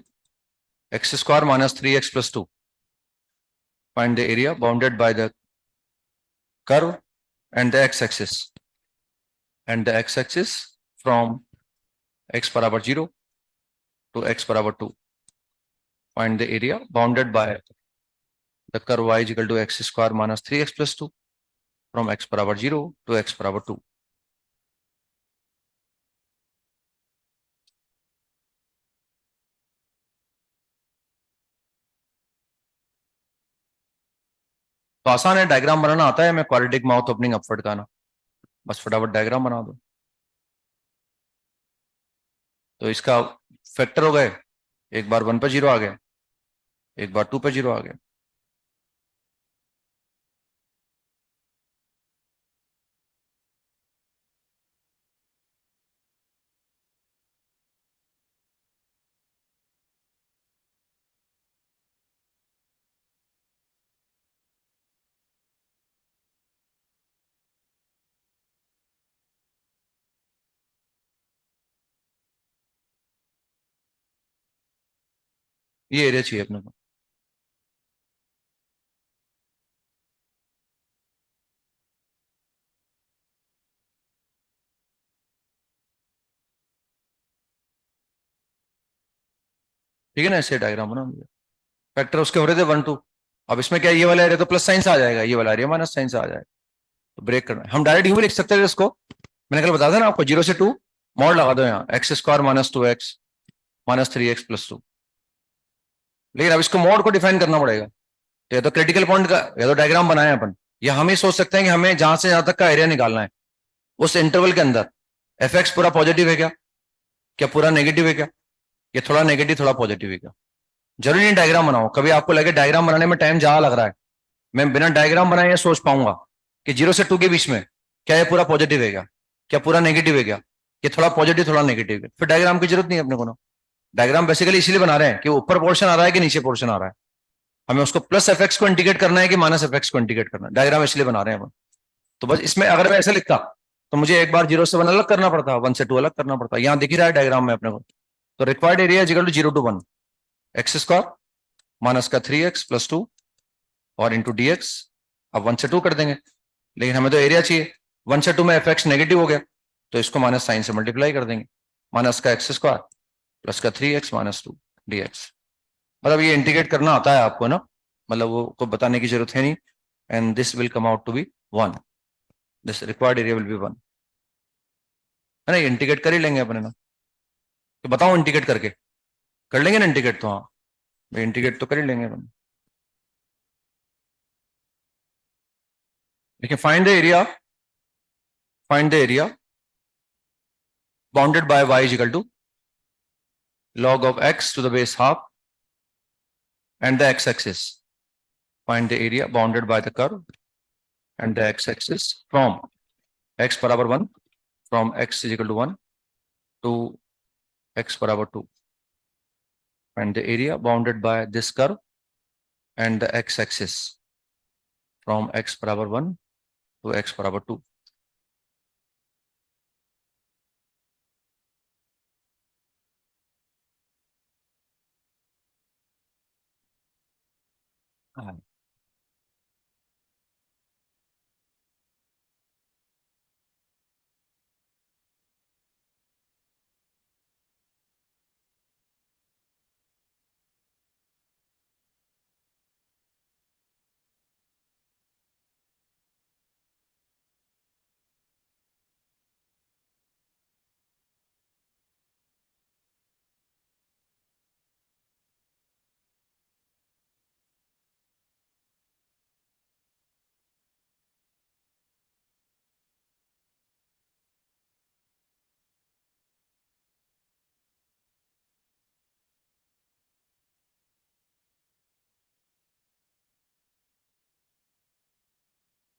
x square minus 3x plus 2, find the area bounded by the curve and the x axis, and the x axis from x बराबर 0 to x बराबर 2, find the area bounded by the curve y is equal to x square minus 3x plus 2 from x बराबर 0 to x बराबर 2। तो आसान है, diagram बनाना आता है, मैं क्वाड्रेटिक माउथ ओपनिंग अपवर्ड का ना, बस फटाफट डायग्राम बना दो, तो इसका फैक्टर हो गए, एक बार 1 पे 0 आ गया, एक बार 2 पे 0 आ गया, ये एरिया चाहिए अपने को। ठीक है ना, ऐसे डायग्राम बना दिया। फैक्टर उसके हो रहे थे 1 2। अब इसमें क्या, ये वाला एरिया तो प्लस साइन से आ जाएगा, ये वाला एरिया माइनस साइन से आ जाएगा। तो ब्रेक करना है। हम डायरेक्ट यूं भी लिख सकते थे इसको, मैंने कल बताया था ना आपको, 0 से 2 मॉड लगा दो यहाँ, x² minus 2x minus 3x plus 2। लेकिन अब इसको मॉड को डिफाइन करना पड़ेगा। तो या तो क्रिटिकल पॉइंट का, या तो डायग्राम बनाए अपन, या हम ही सोच सकते हैं कि हमें जहां से जहां तक का एरिया निकालना है उस इंटरवल के अंदर एफ एक्स पूरा पॉजिटिव है क्या, क्या पूरा नेगेटिव है क्या, या थोड़ा नेगेटिव थोड़ा पॉजिटिव है क्या। जरूरी नहीं डायग्राम बनाओ, कभी आपको लगे डायग्राम बनाने में टाइम ज्यादा लग रहा है, मैं बिना डायग्राम बनाए ये सोच पाऊंगा कि 0 से 2 के बीच में क्या ये पूरा पॉजिटिव है क्या, क्या पूरा नेगेटिव है क्या, ये थोड़ा पॉजिटिव थोड़ा नेगेटिव है, फिर डायग्राम की जरूरत नहीं है अपने को ना। डायग्राम बेसिकली इसीलिए बना रहे हैं कि ऊपर पोर्शन आ रहा है कि नीचे पोर्शन आ रहा है, हमें उसको प्लस एफ एक्स को इंडिकेट करना है कि माइनस एफ एक्स को इंडिकेट करना है, डायग्राम इसलिए बना रहे हैं अपन। तो बस इसमें अगर मैं ऐसे लिखता तो मुझे एक बार 0 से 1 अलग करना पड़ता, 1 से 2 अलग करना पड़ता, यहाँ दिख ही रहा है डायग्राम में अपने को। तो required area is equal to 0 to 1 x² minus का 3x प्लस 2 और इंटू dx। अब 1 से 2 कर देंगे, लेकिन हमें तो एरिया चाहिए। 1 से 2 में एफ एक्स नेगेटिव हो गया, तो इसको माइनस साइन से मल्टीप्लाई कर देंगे, माइनस का x² प्लस का 3x माइनस 2 dx। मतलब ये इंटीग्रेट करना आता है आपको ना, मतलब वो को बताने की जरूरत है नहीं। And this will come out to be 1, this required area will be 1, है ना। इंटीग्रेट कर ही लेंगे अपने ना, तो बताओ इंटीग्रेट करके कर लेंगे ना इंटीग्रेट, तो हाँ इंटीग्रेट तो कर ही लेंगे अपन। देखिए find the area bounded by y is equal to log of x to the base half and the x-axis. Find the area bounded by the curve and the x-axis from x बराबर 1, from x is equal to 1 to x बराबर 2. Find the area bounded by this curve and the x-axis from x बराबर 1 to x बराबर 2.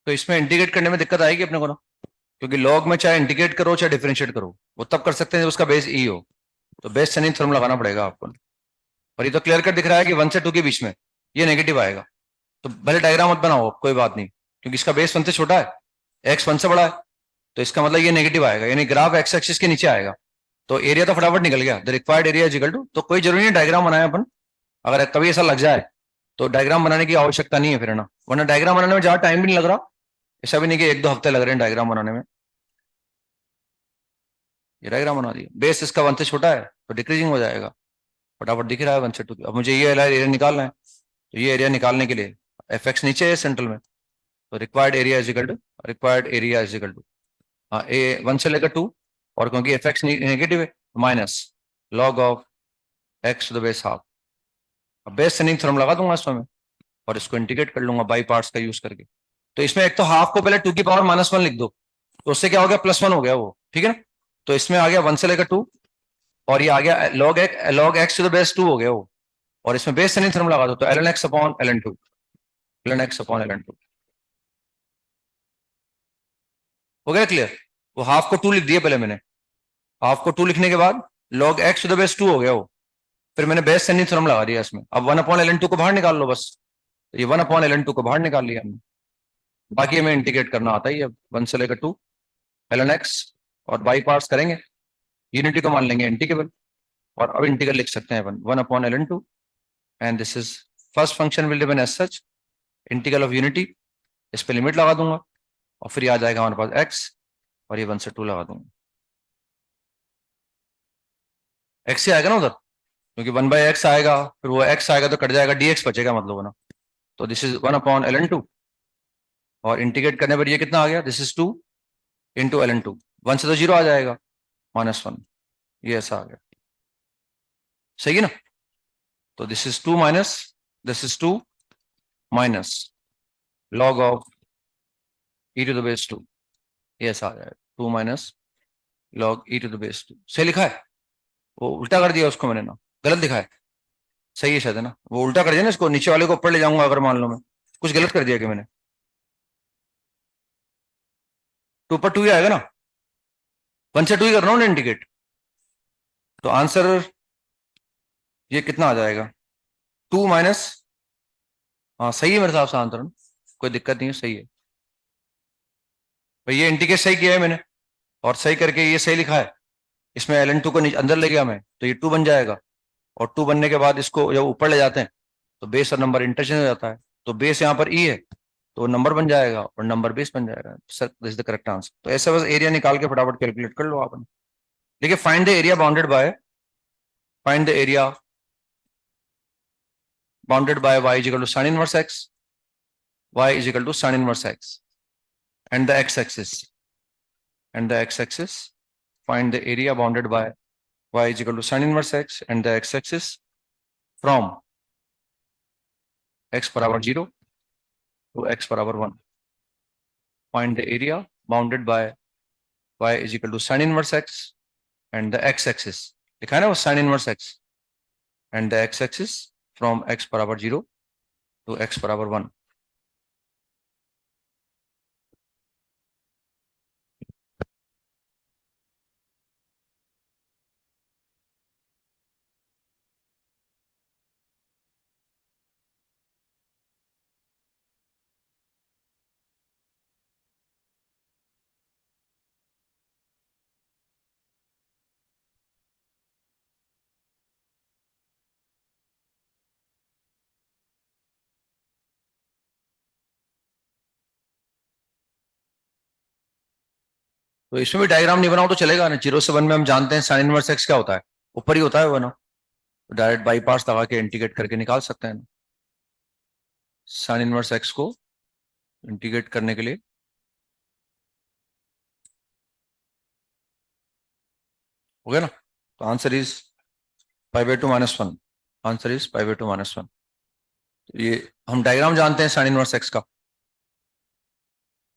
तो इसमें integrate करने में दिक्कत आएगी अपने को ना, क्योंकि लॉग में चाहे इंटीग्रेट करो चाहे डिफरेंशिएट करो वो तब कर सकते हैं जब उसका बेस ई हो। तो बेस चेनिंग थ्योरम लगाना पड़ेगा आपको। और ये तो क्लियर कट दिख रहा है कि 1 से 2 के बीच में ये नेगेटिव आएगा, तो भले डायग्राम मत बनाओ कोई बात नहीं, क्योंकि इसका बेस 1 से छोटा है, एक्स 1 से बड़ा है, तो इसका मतलब ये नेगेटिव आएगा, यानी ग्राफ एक्स एक्सिस के नीचे आएगा। तो एरिया तो फटाफट निकल गया, the required area is equal to, तो कोई जरूरी नहीं डायग्राम बनाए अपन, अगर कभी ऐसा लग जाए तो डायग्राम बनाने की आवश्यकता नहीं है फिर, है ना। वरना डायग्राम बनाने में ज्यादा टाइम भी नहीं लग रहा, ऐसा भी नहीं कि 1 2 हफ्ते लग रहे हैं डायग्राम बनाने में। ये डायग्राम बना दिया, बेस इसका 1 से छोटा है तो डिक्रीजिंग हो जाएगा, फटाफट दिख रहा है 1 से 2। अब मुझे ये एरिया निकालना है, तो ये एरिया निकालने के लिए एफ एक्स नीचे है सेंट्रल में, तो required area is equal to हाँ ए 1 से लेकर 2, और क्योंकि एफ एक्स नेगेटिव है minus log of x to the base half. अब बेस सेनिंग थ्योरम लगा दूंगा इसमें मैं, और इसको इंटीग्रेट कर लूंगा बाई पार्ट्स का यूज करके। तो इसमें एक तो हाफ को पहले 2 की पावर -1 लिख दो, तो उससे क्या हो गया +1 हो गया वो, ठीक है ना। तो इसमें आ गया 1 से लेकर 2, और ये आ गया log x to the base 2 हो गया वो, और इसमें बेस सेनिंग थ्योरम लगा दो, तो ln x अपॉन ln 2, हो गया क्लियर। वो हाफ को 2 लिख दिया पहले मैंने, हाफ को 2 लिखने के बाद log x to the base 2 हो गया वो, फिर मैंने बेस सेनिंग थ्योरम लगा दिया इसमें। अब 1/ln 2 को बाहर निकाल लो बस, तो ये 1/ln 2 को बाहर निकाल लिया हमने, बाकी हमें इंटीग्रेट करना आता ही है। 1 से लेकर 2 ln x, और बाई पार्ट्स करेंगे, यूनिटी को मान लेंगे इंटीग्रेबल, और अब इंटीग्रल लिख सकते हैं अपन 1/ln 2 and this is first function will remain as such, integral of unity, इस पे लिमिट लगा दूंगा और फिर ये आ जाएगा हमारे पास x, और ये 1 से 2 लगा दूंगा, x ही आएगा ना उधर, क्योंकि 1/x आएगा, फिर वो x आएगा तो कट जाएगा, dx बचेगा मतलब ना। तो दिस इज 1/ln2, और इंटीग्रेट करने पर ये कितना आ गया, दिस इज 2 इंटू ln2, 1 से तो 0 आ जाएगा, -1, ये ऐसा आ गया, सही है ना। तो this is 2 minus, this is 2 minus log of e to the base 2, ये ऐसा आ जाएगा, 2 minus log e to the base 2, सही लिखा है, वो उल्टा कर दिया उसको मैंने ना, गलत लिखा है, सही है शायद है ना, वो उल्टा कर दिया ना, इसको नीचे वाले को ऊपर ले जाऊंगा अगर मान लो मैं, कुछ गलत कर दिया कि मैंने, 2 पर 2 ही आएगा ना, 1 से 2 ही कर रहा हूँ ना इंडिकेट, तो आंसर ये कितना आ जाएगा, 2 माइनस, हाँ सही है मेरे हिसाब से आंसर, कोई दिक्कत नहीं है, सही है भाई, ये इंडिकेट सही किया है मैंने, और सही करके ये सही लिखा है, इसमें ln2 को अंदर ले गया मैं, तो ये 2 बन जाएगा, और 2 बनने के बाद इसको जब ऊपर ले जाते हैं तो बेस और नंबर इंटरचेंज हो जाता है, तो बेस यहाँ पर ई है तो नंबर बन जाएगा और नंबर बेस बन जाएगा, sir this is the correct answer. तो ऐसा बस एरिया निकाल के फटाफट कैलकुलेट कर लो आपने। देखिए find the area bounded by, find the area bounded by y is equal to sin inverse x, y is equal to sin inverse x, and the x-axis, and the x-axis, find the area bounded by y is equal to sin inverse x, and the x-axis from x बराबर 0 to x बराबर 1, find the area bounded by y is equal to sin inverse x, and the x-axis, लिखा है ना वो sin inverse x, and the x-axis from x बराबर 0 to x बराबर 1। तो इसमें भी डायग्राम नहीं बनाओ तो चलेगा ना, 0 से 1 में हम जानते हैं sin इनवर्स x क्या होता है, ऊपर ही होता है वो ना, तो डायरेक्ट बाईपास लगा के इंटीग्रेट करके निकाल सकते हैं sin इनवर्स x को इंटीग्रेट करने के लिए। हो गया ना, तो आंसर इज π/2 - 1, आंसर इज π/2 - 1। ये हम डायग्राम जानते हैं sin इनवर्स x का,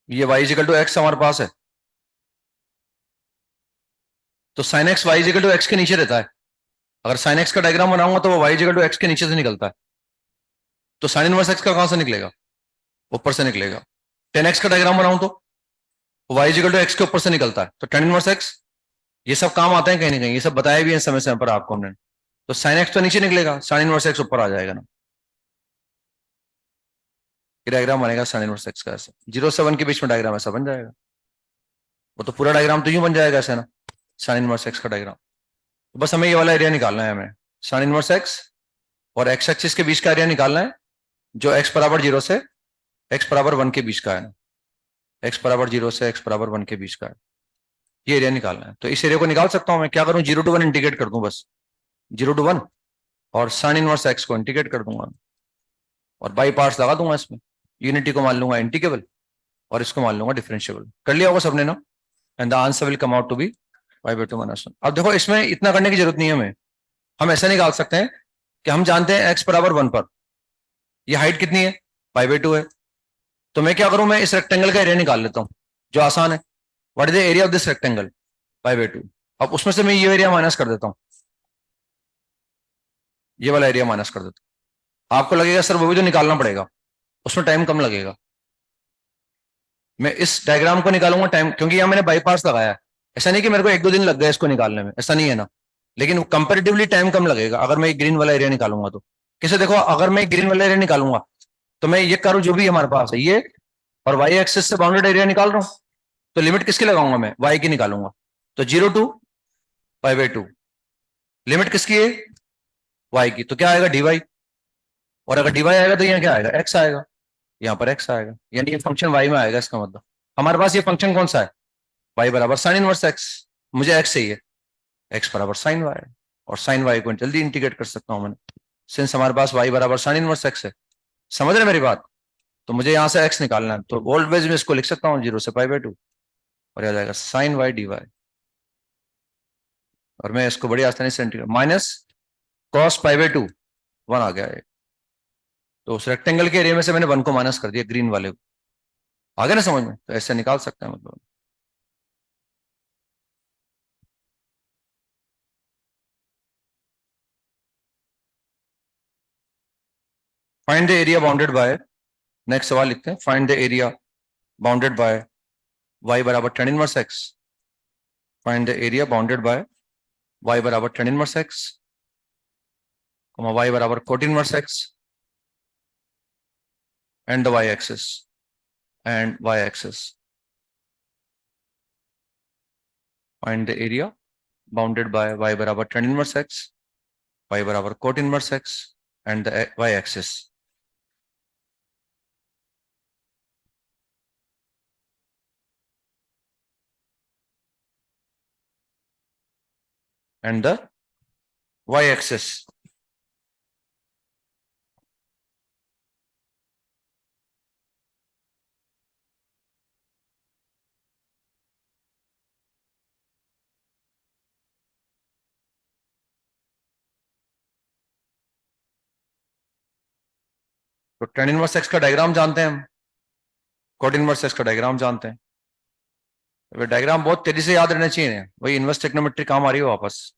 ये y इक्वल टू x हमारे पास है, तो sin x y equal to x के नीचे रहता है, अगर sin x का डायग्राम बनाऊंगा तो वो y इक्वल टू x के नीचे से निकलता है, तो sin इनवर्स x का कहां से निकलेगा, ऊपर से निकलेगा। 10x का डायग्राम बनाऊं तो y इक्वल टू x के ऊपर से निकलता है, तो tan इनवर्स x, ये सब काम आते हैं कहीं ना कहीं, ये सब बताया भी है समय समय पर आपको हमने, तो sin x तो नीचे निकलेगा, sin इनवर्स x ऊपर आ जाएगा ना, डायग्राम बनेगा sin इनवर्स x का ऐसा, 0 से 1 के बीच में डायग्राम ऐसा बन जाएगा, वो तो पूरा डायग्राम तो यूं बन जाएगा ऐसा ना, sin इनवर्स x का डायग्राम। तो बस हमें ये वाला एरिया निकालना है, हमें sin इनवर्स x और x एक्सिस के बीच का एरिया निकालना है, जो x बराबर 0 से x बराबर 1 के बीच का है ना, x बराबर 0 से x बराबर 1 के बीच का है, ये एरिया निकालना है। तो इस एरिया को निकाल सकता हूं मैं, क्या करूं, 0 to 1 इंटीग्रेट कर दूं बस, 0 to 1, और sin इनवर्स x को इंटीग्रेट कर दूंगा और बाई पार्ट्स लगा दूंगा इसमें, यूनिटी को मान लूंगा इंटीग्रेबल और इसको मान लूंगा डिफरेंशिएबल, कर लिया होगा सबने ना, and the answer will come out to be π/2 - 1। अब देखो इसमें इतना करने की जरूरत नहीं है हमें, हम ऐसा निकाल सकते हैं कि हम जानते हैं x बराबर 1 पर ये हाइट कितनी है, π/2 है, तो मैं क्या करूं, मैं इस रेक्टेंगल का एरिया निकाल लेता हूं, जो आसान है, what is the area of this rectangle, π/2, अब उसमें से मैं ये एरिया माइनस कर देता हूं, ये वाला एरिया माइनस कर देता हूं, आपको लगेगा सर वो भी तो निकालना पड़ेगा, उसमें टाइम कम लगेगा, मैं इस डायग्राम को निकालूंगा टाइम, क्योंकि यहां मैंने बाईपास लगाया है, ऐसा नहीं कि मेरे को 1-2 दिन लग गए इसको निकालने में, ऐसा नहीं है ना, लेकिन कंपेरेटिवली टाइम कम लगेगा अगर मैं ग्रीन वाला एरिया निकालूंगा तो। कैसे, देखो अगर मैं ग्रीन वाला एरिया निकालूंगा तो मैं ये करूँ, जो भी हमारे पास है ये, और वाई एक्सिस से बाउंडेड एरिया निकाल रहा हूं, तो लिमिट किसकी लगाऊंगा मैं, वाई की निकालूंगा, तो 0 to π/2, लिमिट किसकी है, वाई की, तो क्या आएगा dy, और अगर dy आएगा तो यहाँ क्या आएगा, x आएगा, यहाँ पर x आएगा, यानी ये फंक्शन y में आएगा। इसका मतलब हमारे पास ये फंक्शन कौन सा है, y बराबर साइन इनवर्स x। मुझे x चाहिए, x बराबर साइन y, और साइन y को जल्दी इंटीग्रेट कर सकता हूं मैंने, सिंस हमारे पास y बराबर साइन इनवर्स x है। समझ रहे मेरी बात? तो मुझे यहां से x निकालना है, तो ऑलवेज में इसको लिख सकता हूँ 0 से π/2, और आ जाएगा साइन y dy, और मैं इसको बड़ी आसानी से इंटीग्रेट माइनस कॉस π/2, 1 आ गया है। तो उस रेक्टेंगल के एरिया में से मैंने 1 को माइनस कर दिया, ग्रीन वाले को। आ गया ना समझ में? तो ऐसे निकाल सकते हैं मतलब। Find the area bounded bye, next सवाल लिखते हैं, find the area bounded by y बराबर tan inverse x, find the area bounded by y बराबर tan इनवर्स x, y बराबर cot inverse x and the y axis and y axis. Find the area bounded by y बराबर tan inverse x, y बराबर cot inverse x and the y axis. And the y axis. तो tan inverse x का diagram जानते हैं हम, cot inverse x का diagram जानते हैं। वे डायग्राम बहुत तेजी से याद रहने चाहिए, वही इनवर्स ट्रिग्नोमेट्री काम आ रही हो वापस।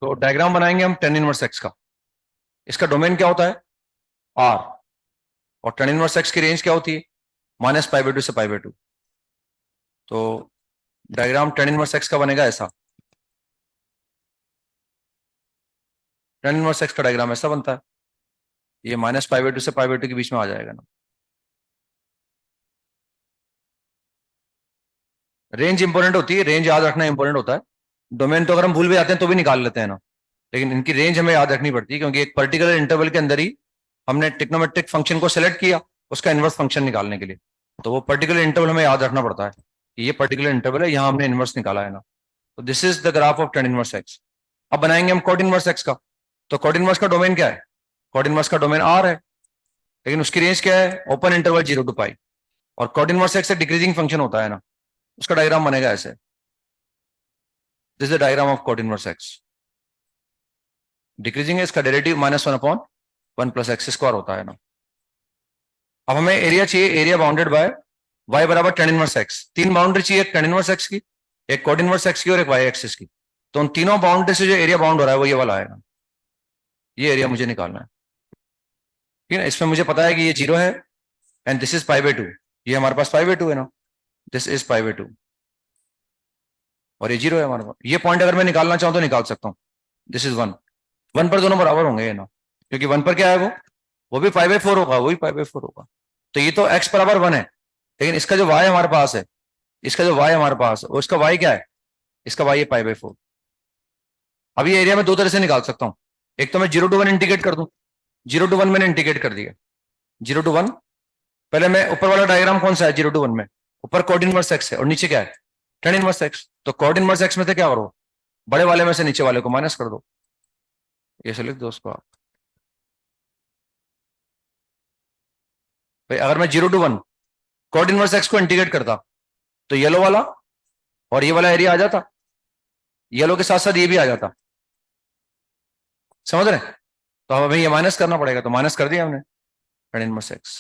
तो डायग्राम बनाएंगे हम tan इनवर्स x का। इसका डोमेन क्या होता है, r, और tan इनवर्स x की रेंज क्या होती है, -π/2 से π/2। तो डायग्राम tan इनवर्स x का बनेगा ऐसा, tan इनवर्स x का डायग्राम ऐसा बनता है, ये -π/2 से π/2 के बीच में आ जाएगा ना। रेंज इंपॉर्टेंट होती है, रेंज याद रखना इंपॉर्टेंट होता है। डोमेन तो अगर हम भूल भी जाते हैं तो भी निकाल लेते हैं ना, लेकिन इनकी रेंज हमें याद रखनी पड़ती है, क्योंकि एक पर्टिकुलर इंटरवल के अंदर ही हमने ट्रिग्नोमेट्रिक फंक्शन को सेलेक्ट किया उसका इनवर्स फंक्शन निकालने के लिए। तो वो पर्टिकुलर इंटरवल हमें याद रखना पड़ता है कि ये पर्टिकुलर इंटरवल है, यहाँ हमने इनवर्स निकाला है ना। तो this is the graph of tan inverse x। अब बनाएंगे हम cot इनवर्स x का। तो cot इनवर्स का डोमेन क्या है, cot इनवर्स का डोमेन r है, लेकिन उसकी रेंज क्या है, ओपन इंटरवल 0 to π। और cot इनवर्स x एक डिक्रीजिंग फंक्शन होता है ना, उसका डायग्राम बनेगा ऐसे, this is the diagram of cot inverse x। Decreasing है, इसका डेरिवेटिव -1/1 + x² होता है ना। अब हमें एरिया चाहिए, एरिया बाउंडेड बाय y बराबर tan इनवर्स x। तीन बाउंड्री चाहिए, एक tan इनवर्स x की, एक cot इनवर्स x की, और एक y एक्सिस की। तो उन तीनों बाउंड्री से जो एरिया बाउंड हो रहा है वो ये वाला आएगा, ये एरिया मुझे निकालना है। ठीक है, इसमें मुझे पता है कि ये 0 है एंड दिस इज π/2, ये हमारे पास π/2 है ना, दिस इज π/2, और ये 0 है हमारे पास। ये पॉइंट अगर मैं निकालना चाहूं तो निकाल सकता हूं, दिस इज 1, 1 पर दोनों बराबर होंगे ये ना, क्योंकि 1 पर क्या है वो भी π/4 होगा, वो भी π/4 होगा। तो ये तो x बराबर 1 है, लेकिन इसका जो y हमारे पास है, इसका जो y हमारे पास है, उसका y क्या है, इसका y है π/4। अब ये एरिया में दो तरह से निकाल सकता हूं, एक तो मैं 0 to 1 इंटीग्रेट कर दूं, 0 to 1 मैंने इंटीग्रेट कर दिया, 0 to 1। पहले मैं ऊपर वाला डायग्राम कौन सा है 0 to 1 में, ऊपर cot इनवर्स x है और नीचे क्या है tan इनवर्स x। तो cot इनवर्स x में से क्या करो, बड़े वाले में से नीचे वाले को माइनस कर दो, ये से लिख दो उसको आप। भाई अगर मैं 0 to 1 cot इनवर्स x को इंटीग्रेट करता तो येलो वाला और ये वाला एरिया आ जाता, येलो के साथ साथ ये भी आ जाता। समझ रहे? तो हमें ये माइनस करना पड़ेगा, तो माइनस कर दिया हमने tan इनवर्स x।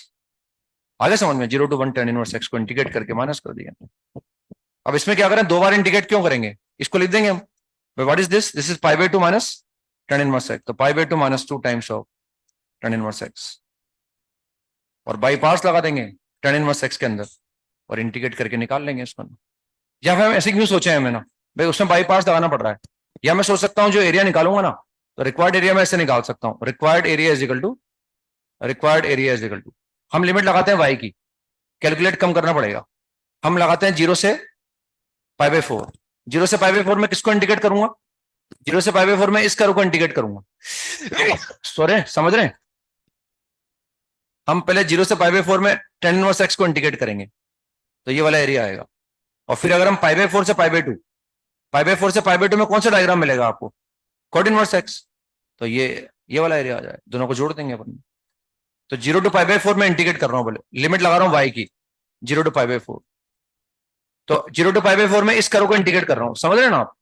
आगे समझ में, 0 to 1 tan इनवर्स x को इंटीग्रेट करके माइनस कर दिया। अब इसमें क्या करें, दो बार इंटीग्रेट क्यों करेंगे, इसको लिख देंगे हम, what is this, this is pi by two minus tan inverse x, तो pi by two minus two times of tan inverse x, और बाई पार्ट्स लगा देंगे टेन इनवर्स एक्स के अंदर, और इंटीग्रेट करके निकाल लेंगे इसको। या फिर हम ऐसे क्यों सोचे हैं मैंने, भाई उसमें बाई पार्ट्स लगाना पड़ रहा है, या मैं सोच सकता हूं जो एरिया निकालूंगा ना, तो रिक्वायर्ड एरिया मैं ऐसे निकाल सकता हूं, required area is equal to, required area is equal to, हम लिमिट लगाते हैं वाई की, कैलकुलेट कम करना पड़ेगा, हम लगाते हैं जीरो से पाई बाई फोर, जीरो से पाई बाई फोर में किसको इंटीग्रेट करूंगा, जीरो से पाई बाई फोर में इस कर्व को इंटीग्रेट करूंगा, सॉरी समझ रहे हैं, हम पहले जीरो से पाई बाई फोर में टेन इनवर्स एक्स को इंटीग्रेट करेंगे, तो ये वाला एरिया आएगा, और फिर अगर हम पाई बाई फोर से पाई by to, pi by four से पाई बाई टू में कौन सा डायग्राम मिलेगा आपको, कॉट इनवर्स एक्स, तो ये वाला एरिया आ जाए, दोनों को जोड़ देंगे अपन, तो zero to pi by four में इंटीग्रेट कर रहा हूं, बोले लिमिट लगा रहा हूं वाई की, zero to pi by four, तो zero to pi by four में इस कर्व को इंटीग्रेट कर रहा हूं, समझ रहे हैं ना आप,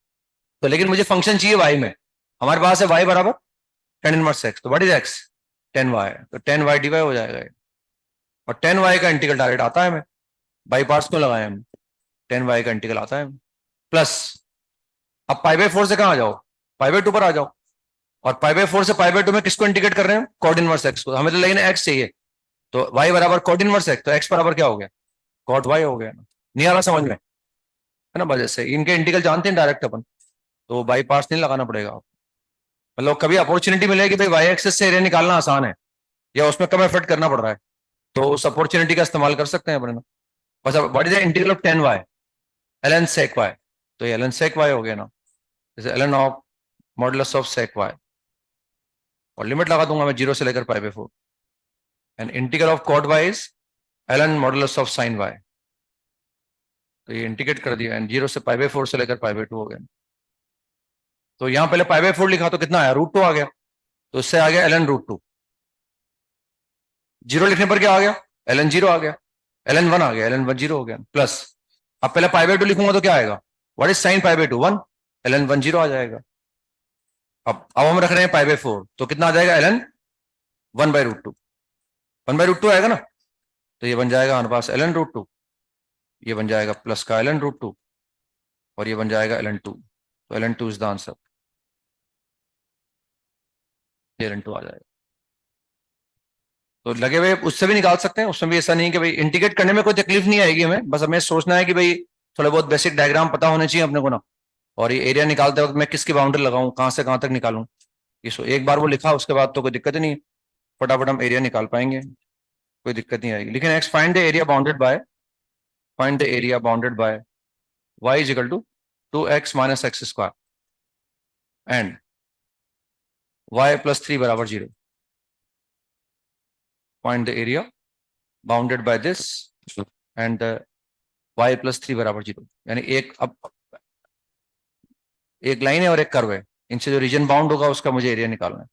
तो लेकिन मुझे फंक्शन चाहिए वाई में, हमारे पास है वाई बराबर टेन इनवर्स एक्स, तो what is x, tan y, तो टेन वाई डी वाई हो जाएगा ये। और टेन वाई का इंटीग्रल डायरेक्ट आता है हमें, बाई पार्ट्स क्यों लगाए हम, टेन वाई का इंटीग्रल आता है प्लस, अब पाई बाई फोर से कहां आ जाओ, पाई बाई टू पर आ जाओ, और पाई बाई फोर से पाई बाई टू में किसको इंटीग्रेट कर रहे हैं, कॉट इनवर्स एक्स को, हमें तो लेकिन एक्स चाहिए, तो वाई बराबर कॉट इनवर्स एक्स, तो एक्स बराबर क्या हो गया, कॉट वाई हो गया ना, नहीं आ रहा समझ में, है ना, वजह से इनके इंटीग्रल जानते हैं डायरेक्ट अपन, तो बाई पार्ट्स नहीं लगाना पड़ेगा, मतलब कभी अपॉर्चुनिटी मिलेगी भाई वाई एक्सेस से एरिया निकालना आसान है, या उसमें कम एफर्ट करना पड़ रहा है, तो उस अपॉर्चुनिटी का इस्तेमाल कर सकते हैं अपने, बस अब what is the integral of tan y, l n sec y, तो ये एल एन सेक वाई हो गया ना, जैसे l n of modulus of sec y, और लिमिट लगा दूंगा मैं जीरो से लेकर pi by four, and integral of cot y is l n modulus of sine y, तो ये इंटीग्रेट कर दिया, एंड जीरो से पाई बाई फोर से लेकर पाई बाई टू हो गया, तो यहां पहले पाई बाई फोर लिखा तो कितना आया, रूट टू आ गया, तो इससे आ गया l n root two, zero लिखने पर क्या आ गया, एल एन जीरो आ गया, एल एन वन आ गया, एल एन वन जीरो हो गया प्लस, अब पहले पाई बाई टू लिखूंगा तो क्या आएगा, what is sine pi by two, one, l n one zero आ जाएगा, अब हम रख रहे हैं पाई बाई फोर, तो कितना आ जाएगा l n one by root two, one by root two आएगा ना, तो ये बन जाएगा हमारे पास एल एन रूट टू, ये बन जाएगा प्लस का एल एन रूट टू, और ये बन जाएगा एल एन टू, तो l n two is the answer, l n two आ जाएगा, तो लगे हुए उससे भी निकाल सकते हैं, उसमें भी ऐसा नहीं है कि भाई इंटीग्रेट करने में कोई तकलीफ नहीं आएगी हमें, बस हमें सोचना है कि भाई थोड़ा बहुत बेसिक डायग्राम पता होने चाहिए अपने को ना, और ये एरिया निकालते वक्त मैं किसकी बाउंड्री लगाऊं, कहां से कहां तक निकालूं, इसको एक बार वो लिखा उसके बाद तो कोई दिक्कत ही नहीं है, फटाफट हम एरिया निकाल पाएंगे, कोई दिक्कत नहीं आएगी, लेकिन x find the area bounded by, find the area bounded by y is equal to two x minus x square and y plus three बराबर zero, find the area bounded by this and y plus three बराबर zero, यानी एक, अब एक line है और एक curve है, इनसे जो रीजन बाउंड होगा उसका मुझे एरिया निकालना है,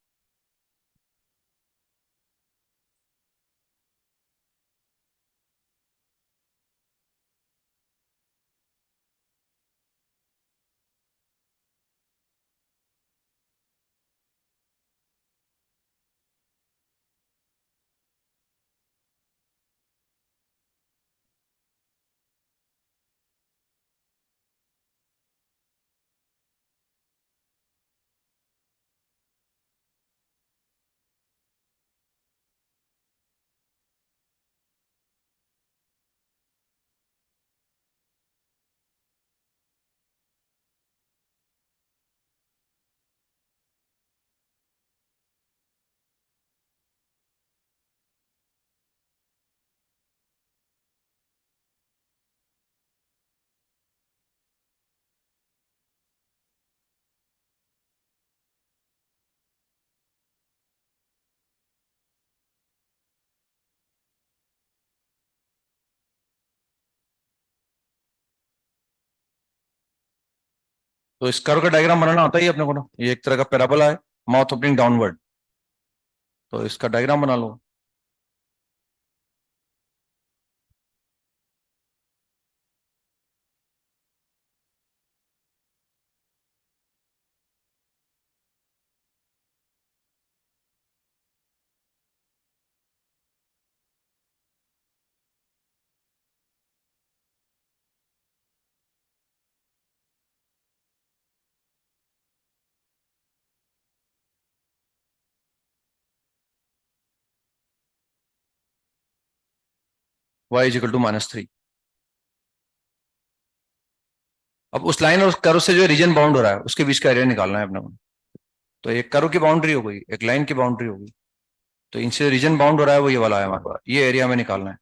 तो इस कर्व का डायग्राम बनाना आता ही है अपने को ना, ये एक तरह का पैराबोला है, माउथ ओपनिंग डाउनवर्ड, तो इसका डायग्राम बना लो, y इज इक्वल टू -3। अब उस लाइन और उस कर्व से जो रीजन बाउंड हो रहा है उसके बीच का एरिया निकालना है अपने को। तो एक कर्व की बाउंड्री हो गई, एक लाइन की बाउंड्री हो गई, तो इनसे रीजन बाउंड हो रहा है वो ये वाला है हमारे पास, ये एरिया में निकालना है।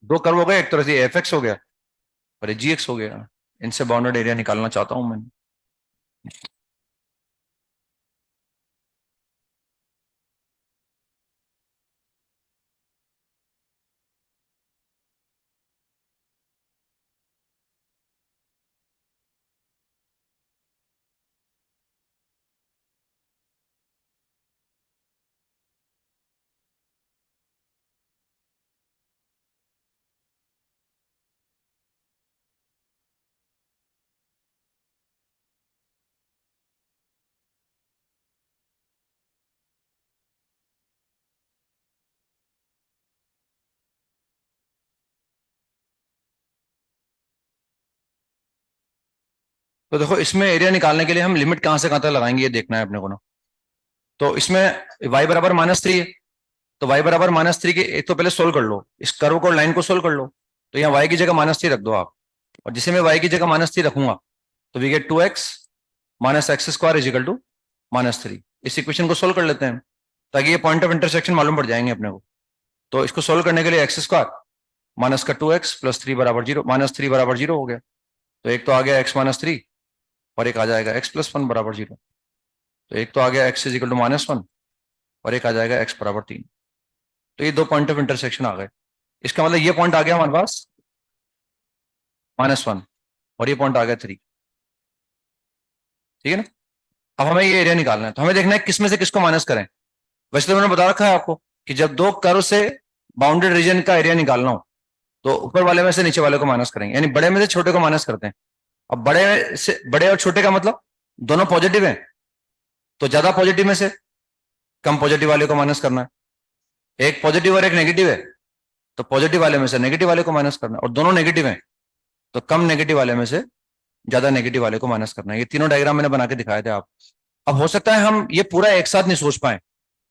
दो कर्व हो गए, एक तरह से एफ एक्स हो गया और जी एक्स हो गया। इनसे बाउंडेड एरिया निकालना चाहता हूं मैं। तो देखो इसमें एरिया निकालने के लिए हम लिमिट कहां से कहां तक लगाएंगे ये देखना है अपने को ना। तो इसमें y बराबर -3 है, तो y बराबर -3 के एक तो पहले सोल्व कर लो, इस कर्व को लाइन को सोल्व कर लो। तो यहाँ y की जगह -3 रख दो आप, और जिसे मैं y की जगह -3 रखूंगा तो we get 2x minus x square is equal to -3। इस इक्वेशन को सोल्व कर लेते हैं ताकि ये पॉइंट ऑफ इंटरसेक्शन मालूम पड़ जाएंगे अपने को। तो इसको सोल्व करने के लिए एक्स स्क्वायर माइनस का 2x प्लस 3 बराबर 0, -3 बराबर 0 हो गया। तो एक तो आ गया x-3 और एक आ जाएगा x+1 बराबर 0। तो एक तो आ गया x इज इक्वल टू -1 और एक आ जाएगा x बराबर 3। तो ये दो पॉइंट ऑफ इंटरसेक्शन आ गए। इसका मतलब ये पॉइंट आ गया हमारे पास -1 और ये पॉइंट आ गया 3। ठीक है ना। अब हमें ये एरिया निकालना है, तो हमें देखना है किसमें से किसको माइनस करें। वैसे तो मैंने बता रखा है आपको कि जब दो कर्व से बाउंडेड रीजन का एरिया निकालना हो तो ऊपर वाले में से नीचे वाले को माइनस करेंगे, यानी बड़े में से छोटे को माइनस करते हैं। अब बड़े से बड़े और छोटे का मतलब दोनों पॉजिटिव है, तो ज्यादा पॉजिटिव में से कम पॉजिटिव वाले को माइनस करना है। एक पॉजिटिव और एक नेगेटिव है, तो पॉजिटिव वाले में से नेगेटिव वाले को माइनस करना है, और दोनों नेगेटिव हैं तो कम नेगेटिव वाले में से ज्यादा नेगेटिव वाले को माइनस करना है। ये तीनों डायग्राम मैंने बना के दिखाए थे आप। अब हो सकता है हम ये पूरा एक साथ नहीं सोच पाए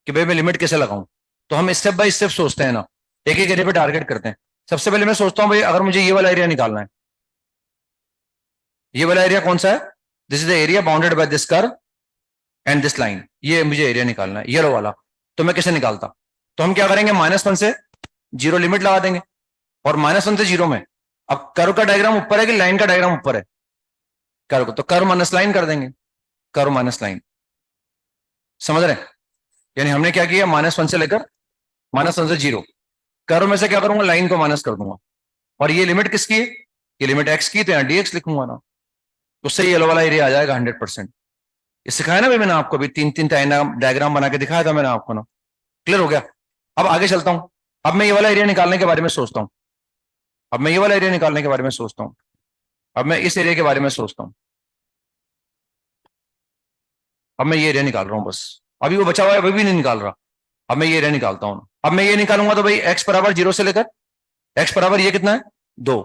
कि भाई मैं लिमिट कैसे लगाऊं, तो हम स्टेप बाय स्टेप सोचते हैं ना, एक एक एरिया पे टारगेट करते हैं। सबसे पहले मैं सोचता हूं भाई अगर मुझे ये वाला एरिया निकालना है, ये वाला एरिया कौन सा है, this is the area bounded by this curve and this line, ये मुझे एरिया निकालना है येलो वाला। तो मैं कैसे निकालता, तो हम क्या करेंगे -1 से 0 लिमिट लगा देंगे, और -1 से 0 में अब कर्व का डायग्राम ऊपर है कि लाइन का डायग्राम ऊपर है, कर्व को तो कर्व माइनस लाइन कर देंगे, कर्व माइनस लाइन। समझ रहे हैं, यानी हमने क्या किया -1 से लेकर -1 से 0, कर्व में से क्या करूंगा लाइन को माइनस कर दूंगा, और ये लिमिट किसकी है, ये लिमिट एक्स की, तो यहाँ dx लिखूंगा ना, उससे येलो वाला एरिया आ जाएगा 100%। ये सिखाया ना भाई मैंने आपको, भी 3-3 डायग्राम बना के दिखाया था मैंने आपको ना। क्लियर हो गया। अब आगे चलता हूं, अब मैं ये वाला एरिया निकालने के बारे में सोचता हूं, अब मैं ये वाला एरिया निकालने के बारे में सोचता हूं, अब मैं इस एरिया के बारे में सोचता हूं। अब मैं ये एरिया निकाल रहा हूं बस, अभी वो बचा हुआ है अभी भी नहीं निकाल रहा। अब मैं ये एरिया निकालता हूं, अब मैं ये निकालूंगा तो भाई x बराबर 0 से लेकर x बराबर ये कितना है 2।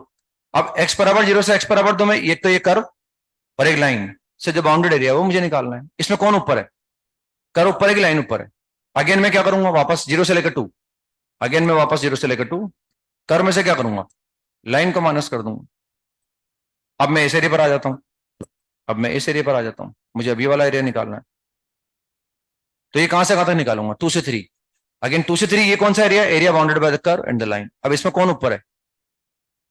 अब x बराबर 0 से x बराबर 2 में एक तो ये कर्व और एक लाइन से जो बाउंडेड एरिया वो मुझे निकालना है। इसमें कौन ऊपर है, कर्व ऊपर है कि लाइन ऊपर है। अगेन मैं क्या करूंगा वापस 0 से लेकर 2, अगेन मैं वापस 0 से लेकर 2, कर्व में से क्या करूंगा लाइन को माइनस कर दूंगा। अब मैं इस एरिया पर आ जाता हूं, अब मैं इस एरिया पर आ जाता हूं, मुझे अभी वाला एरिया निकालना है। तो ये कहां से कहां तक निकालूंगा 2 से 3, अगेन 2 से 3 ये कौन सा area, area bounded by the curve and the line. अब इसमें कौन ऊपर है,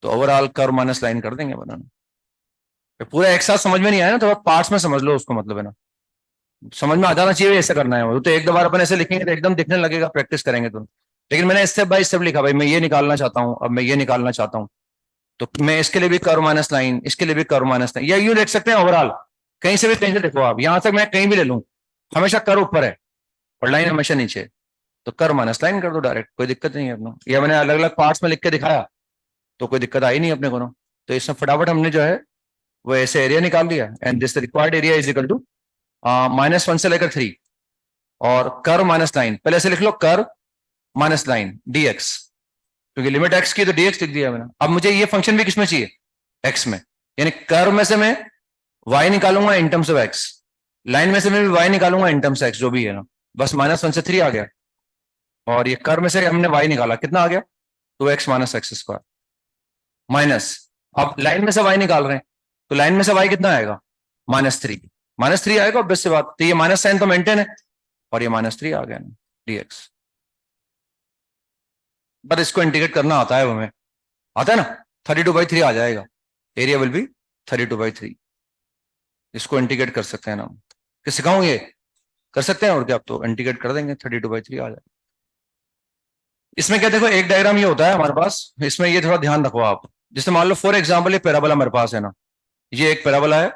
तो ओवरऑल कर्व माइनस लाइन कर देंगे बनाना। पूरा एक साथ समझ में नहीं आया ना, तो पार्ट्स में समझ लो उसको, मतलब है ना समझ में आ जाना चाहिए ऐसा करना है। वो तो एक दो बार अपन ऐसे लिखेंगे तो एकदम दिखने लगेगा प्रैक्टिस करेंगे तो, लेकिन मैंने स्टेप बाय स्टेप लिखा भाई मैं ये निकालना चाहता हूं, अब मैं ये निकालना चाहता हूं, तो मैं इसके लिए भी कर्व माइनस लाइन, इसके लिए भी कर्व माइनस लाइन, या यूं देख सकते हैं ओवरऑल कहीं से भी, कहीं से देखो आप यहां तक मैं कहीं भी ले लूं हमेशा कर्व ऊपर है और लाइन हमेशा नीचे, तो कर्व माइनस लाइन कर दो डायरेक्ट, कोई दिक्कत नहीं है अपना। या मैंने अलग अलग पार्ट्स में लिख के दिखाया तो कोई दिक्कत आई नहीं अपने को ना। तो इसमें फटाफट हमने जो है वो ऐसे एरिया निकाल दिया, and this required area is equal to -1 से लेकर 3 और कर्व माइनस लाइन, पहले ऐसे लिख लो कर्व माइनस लाइन dx, क्योंकि लिमिट x की तो dx लिख दिया मैंने। अब मुझे ये फंक्शन भी किसमें चाहिए, x में, यानी कर्व में से मैं y निकालूंगा in terms of x, line में से मैं भी y निकालूंगा इन टर्म्स x, जो भी है ना, बस -1 से 3 आ गया। और ये कर्व में से हमने y निकाला, कितना आ गया, 2x minus x square minus, अब लाइन में से y निकाल रहे हैं तो लाइन में से y कितना आएगा, -3, -3 आएगा ऑब्वियस सी बात, तो ये माइनस साइन तो मेंटेन है और ये -3 आ गया ना dx। बट इसको इंटीग्रेट करना आता है हमें, आता है ना, 32/3 आ जाएगा, एरिया विल बी 32/3। इसको इंटीग्रेट कर सकते हैं ना, कि सिखाऊं ये, कर सकते हैं और क्या, आप तो इंटीग्रेट कर देंगे 32/3 आ जाएगा। इसमें क्या देखो, एक डायग्राम ये होता है हमारे पास, इसमें ये थोड़ा ध्यान रखो आप, जैसे मान लो फॉर एग्जाम्पल ये पैराबोला हमारे पास है ना, ये एक पैराबोला है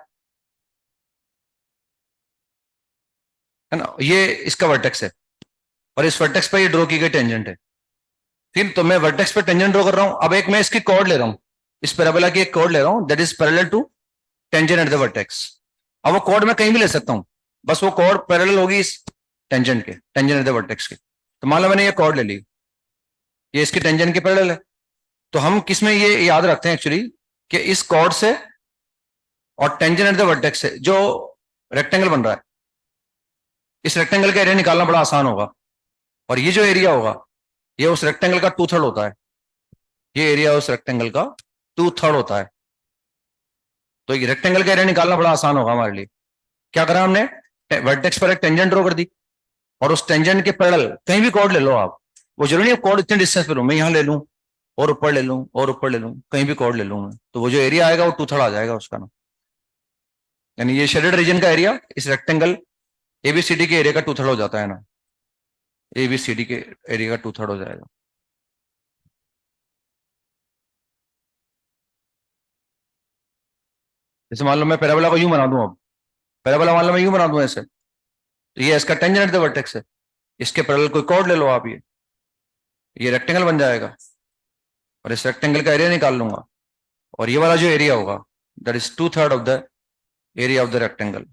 ना, ये इसका वर्टेक्स है और इस वर्टेक्स पे ये ड्रॉ की गई टेंजेंट है, ठीक, तो मैं वर्टेक्स पे टेंजेंट ड्रॉ कर रहा हूं, अब एक मैं इसकी कॉर्ड ले रहा हूं, इस पैराबोला की एक कॉर्ड ले रहा हूं that is parallel to tangent at the vertex. अब वो कॉर्ड मैं कहीं भी ले सकता हूं, बस वो कॉर्ड पैरेलल होगी इस टेंजेंट के, टेंजेंट एट द वर्टेक्स के। तो मान लो मैंने ये कॉर्ड ले ली, ये इसके टेंजेंट के पैरेलल है, तो हम किसमें ये याद रखते हैं एक्चुअली, कि इस कॉर्ड से और टेंजेंट एट द वर्टेक्स से जो रेक्टेंगल बन रहा है, इस रेक्टेंगल का एरिया निकालना बड़ा आसान होगा, और ये जो एरिया होगा ये उस रेक्टेंगल का 2/3 होता है, ये एरिया उस रेक्टेंगल का 2/3 होता है, तो ये रेक्टेंगल का एरिया निकालना बड़ा आसान होगा हमारे लिए। क्या करा हमने, वर्टेक्स पर एक टेंजेंट ड्रॉ कर दी और उस टेंजेंट के पैरेलल कहीं भी कॉर्ड ले लो आप, वो जरूरी है कॉर्ड इतने डिस्टेंस पे लूं, मैं यहां ले लूं और ऊपर ले लूं और ऊपर ले लूं, कहीं भी कॉर्ड ले लूं मैं, तो वो जो एरिया आएगा वो 2/3 आ जाएगा उसका ना, यानी ये शेडेड रीजन का एरिया इस रेक्टेंगल एबीसीडी के एरिया का 2/3 हो जाता है ना, एबीसीडी के एरिया का 2/3 हो जाएगा। जैसे मान लो मैं पैराबोला को यूं बना दूं, अब पैराबोला मान लो मैं यूं बना दूं ऐसे, तो ये इसका टेंजेंट द वर्टेक्स है, इसके पैरेलल कोई कॉर्ड ले लो आप, ये रेक्टेंगल बन जाएगा और इस रेक्टेंगल का एरिया निकाल लूंगा, और ये वाला जो एरिया होगा that is 2/3 of the area of the rectangle,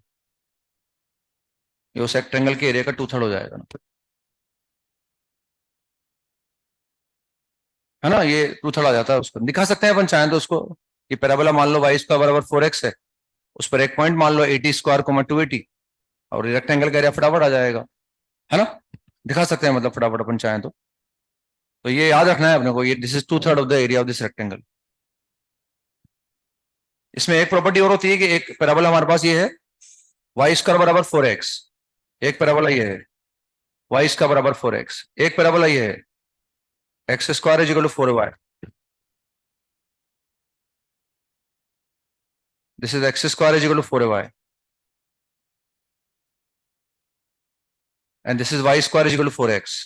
ये उस रेक्टेंगल के एरिया का 2/3 हो जाएगा ना, है ना, ये 2/3 आ जाता है, उसको दिखा सकते हैं अपन चाहें तो उसको, ये पैराबोला मान लो y² बराबर 4x है, उस पर एक पॉइंट मान लो 80² 280, और रेक्टेंगल का एरिया फटाफट आ जाएगा, है ना, दिखा सकते हैं मतलब फटाफट अपन चाहें तो ये याद रखना है अपने को, ये this is 2/3 of the area of this rectangle. इसमें एक प्रॉपर्टी और होती है कि एक पैराबोला हमारे पास ये है y² बराबर 4x, एक पैराबोला ये है y² बराबर 4x, एक पैराबोला ये है x² is equal to 4y, this is x² is equal to 4y and this is y² is equal to 4x।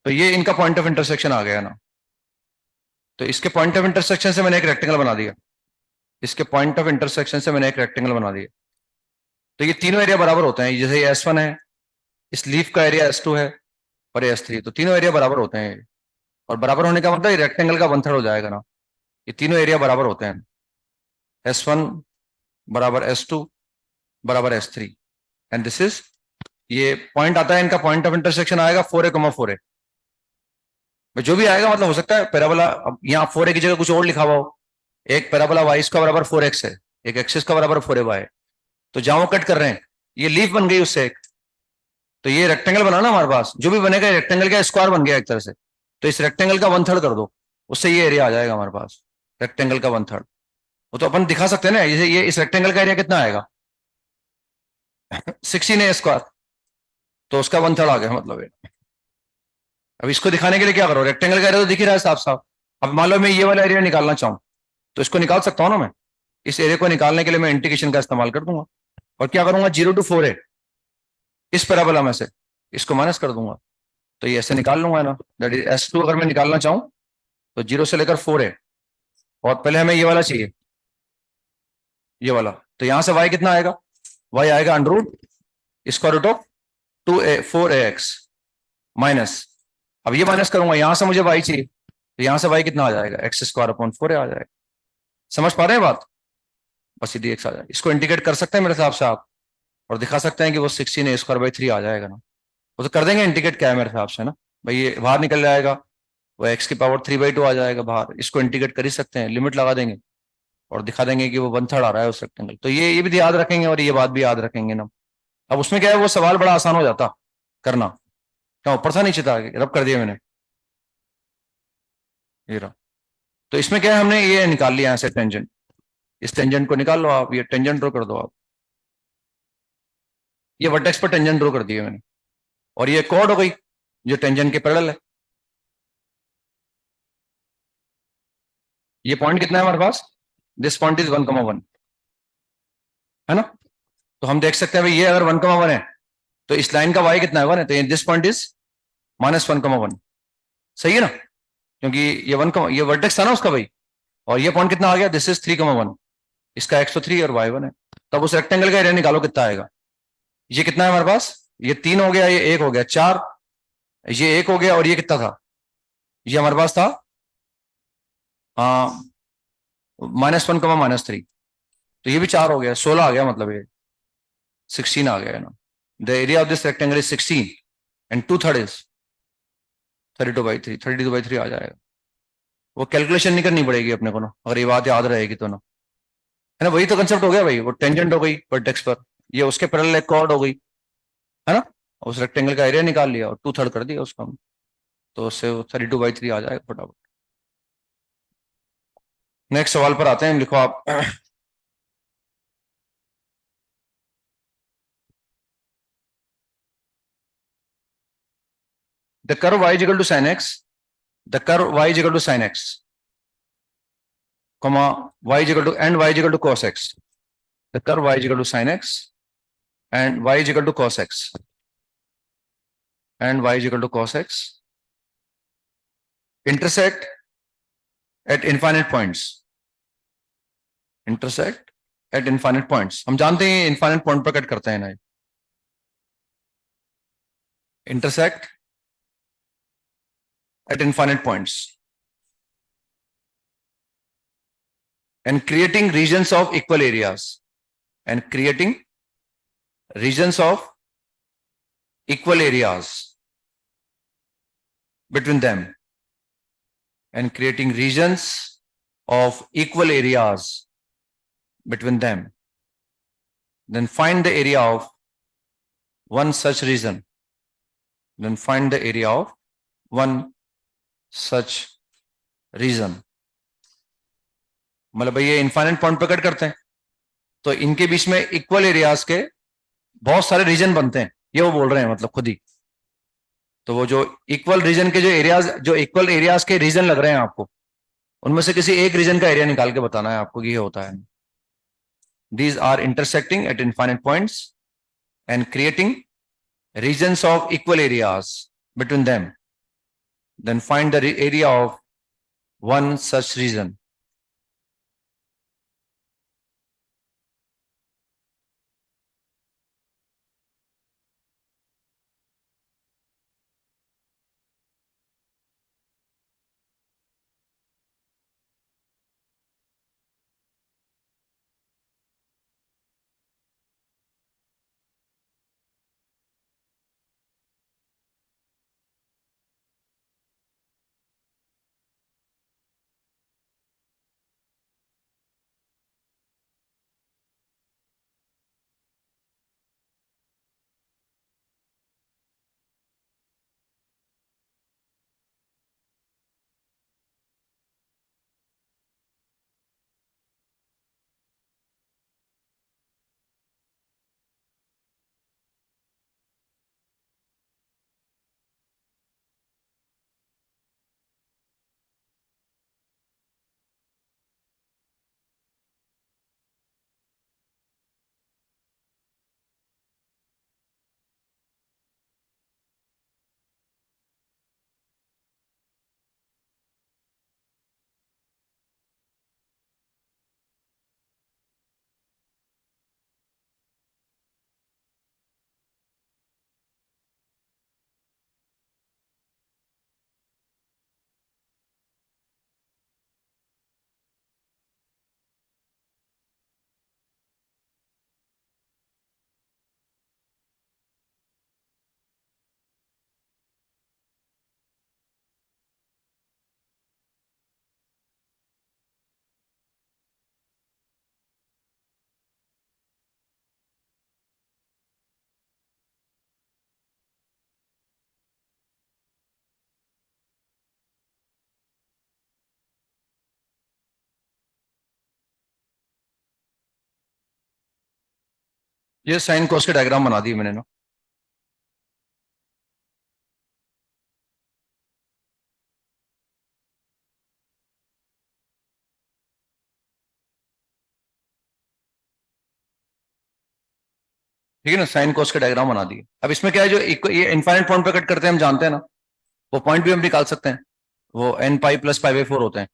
तो ये इनका पॉइंट ऑफ इंटरसेक्शन आ गया ना, तो इसके पॉइंट ऑफ इंटरसेक्शन से मैंने एक रेक्टेंगल बना दिया, इसके पॉइंट ऑफ इंटरसेक्शन से मैंने एक रेक्टेंगल बना दिया, तो ये तीनों एरिया बराबर होते हैं, जैसे ये S1 है, इस लीफ का एरिया S2 है और ये S3, तो तीनों एरिया बराबर होते हैं, और बराबर होने का मतलब ये रेक्टेंगल का 1/3 हो जाएगा ना, ये तीनों एरिया बराबर होते हैं, S1 बराबर S2 बराबर S3 एंड दिस इज, ये पॉइंट आता है इनका पॉइंट ऑफ इंटरसेक्शन आएगा 4a, जो भी आएगा मतलब हो सकता है पैराबोला, अब यहाँ 4a की जगह कुछ और लिखा हुआ हो, एक पैराबोला y² बराबर 4x है, एक x² बराबर 4ay है, तो जहां वो कट कर रहे हैं ये लीफ बन गई उससे एक, तो ये रेक्टेंगल बना ना हमारे पास, जो भी बनेगा रेक्टेंगल का स्क्वायर बन गया एक तरह से, तो इस रेक्टेंगल का 1/3 कर दो, उससे ये एरिया आ जाएगा हमारे पास, रेक्टेंगल का 1/3, वो तो अपन दिखा सकते हैं ना, ये इस रेक्टेंगल का एरिया कितना आएगा 16a², तो उसका 1/3 आ गया मतलब ये। अब इसको दिखाने के लिए क्या करो, रेक्टेंगल का एरिया तो दिख ही रहा है साफ साफ, अब मान लो मैं ये वाला एरिया निकालना चाहूं तो इसको निकाल सकता हूं ना मैं, इस एरिया को निकालने के लिए मैं इंटीग्रेशन का इस्तेमाल कर दूंगा, और क्या करूंगा 0 to 4a इस पैराबोला में से इसको माइनस कर दूंगा, तो ये ऐसे निकाल लूंगा ना, दैट इज S2 अगर मैं निकालना चाहूं तो 0 से लेकर 4a, और पहले हमें ये वाला चाहिए, ये वाला, तो यहां से y कितना आएगा, y आएगा √√ऑफ 4ax माइनस, अब ये माइनस करूंगा, यहां से मुझे y चाहिए, तो यहां से y कितना आ जाएगा x² 4a आ जाएगा, समझ पा रहे हैं बात, बस ये dx आ जाएगा, इसको इंटीग्रेट कर सकते हैं मेरे हिसाब से आप, और दिखा सकते हैं कि वो 16a² 3 आ जाएगा ना, वो तो कर देंगे इंटीग्रेट, क्या है मेरे हिसाब से ना भाई, ये बाहर निकल जाएगा वो x⁻³ आ जाएगा बाहर, इसको इंटीग्रेट कर ही सकते हैं, लिमिट लगा देंगे और दिखा देंगे कि वो 1/3 आ रहा है उस रेक्टेंगल। तो ये भी याद रखेंगे और ये बात भी याद रखेंगे ना। अब उसमें क्या है, वो सवाल बड़ा आसान हो जाता करना। क्या ऊपर था नीचे था, रब कर दिया मैंने, ये रहा। तो इसमें क्या है, हमने ये निकाल लिया ऐसे टेंजेंट, इस टेंजेंट को निकाल लो आप, ये टेंजेंट ड्रॉ कर दो आप, ये वर्टेक्स पर टेंजेंट ड्रॉ कर दिया मैंने, और ये कॉर्ड हो गई जो टेंजेंट के पैरेलल है। ये पॉइंट कितना है हमारे पास, दिस पॉइंट इज 1,1, है ना। तो हम देख सकते हैं भाई, ये अगर 1,1 है तो इस लाइन का वाई कितना है, 1 है, तो दिस पॉइंट इज -1,1। सही है ना, क्योंकि ये ये वर्टेक्स था ना उसका भाई, और ये पॉइंट कितना आ गया, दिस इज 3,1, इसका एक्स तो 3 और y 1 है। तब उस रेक्टेंगल का एरिया निकालो कितना आएगा। ये कितना है हमारे पास, ये 3 हो गया, ये 1 हो गया 4, ये 1 हो गया, और ये कितना था, ये हमारे पास था -1, तो ये भी 4 हो गया, 16 आ गया, मतलब ये 16 आ गया है ना। The area of this rectangle is 16 and 2/3 is 32/3, 32/3 आ जाएगा। वो कैलकुलेशन नहीं करनी पड़ेगी अपने को ना, अगर ये बात याद रहेगी तो ना, है ना। वही तो कंसेप्ट हो गया भाई, वो टेंजेंट हो गई वर्टेक्स पर, ये उसके पैरेलल एक कॉर्ड हो गई, है ना। उस रेक्टेंगल का एरिया निकाल लिया और 2/3 कर दिया उसका, तो उससे 32/3 आ जाएगा फटाफट। नेक्स्ट सवाल पर आते हैं, लिखो आप। The curve y is equal to sin x, the curve y is equal to sin x, comma y is equal to and y is equal to cos x, the curve y is equal to sin x and y is equal to cos x and y is equal to cos x intersect at infinite points, intersect at infinite points। हम जानते हैं infinite point पर cut करते हैं ना, intersect at infinite points and creating regions of equal areas, and creating regions of equal areas between them, and creating regions of equal areas between them. Then find the area of one such region. Then find the area of one such region। मतलब भाई ये infinite point पर cut करते हैं, तो इनके बीच में equal areas के बहुत सारे रीजन बनते हैं, ये वो बोल रहे हैं मतलब खुद ही। तो वो जो इक्वल रीजन के जो एरियाज, जो इक्वल एरियाज के रीजन लग रहे हैं आपको, उनमें से किसी एक रीजन का एरिया निकाल के बताना है आपको कि ये होता है। These are intersecting at infinite points and creating regions of equal areas between them, then find the area of one such region। ये साइन कॉस के डायग्राम बना दिए मैंने ना। ठीक है ना, साइन कॉस के डायग्राम बना दिए। अब इसमें क्या है, जो ये इनफाइनाइट पॉइंट पे कट करते हैं हम जानते हैं ना, वो पॉइंट भी हम निकाल सकते हैं। वो n pi plus pi by four होते हैं।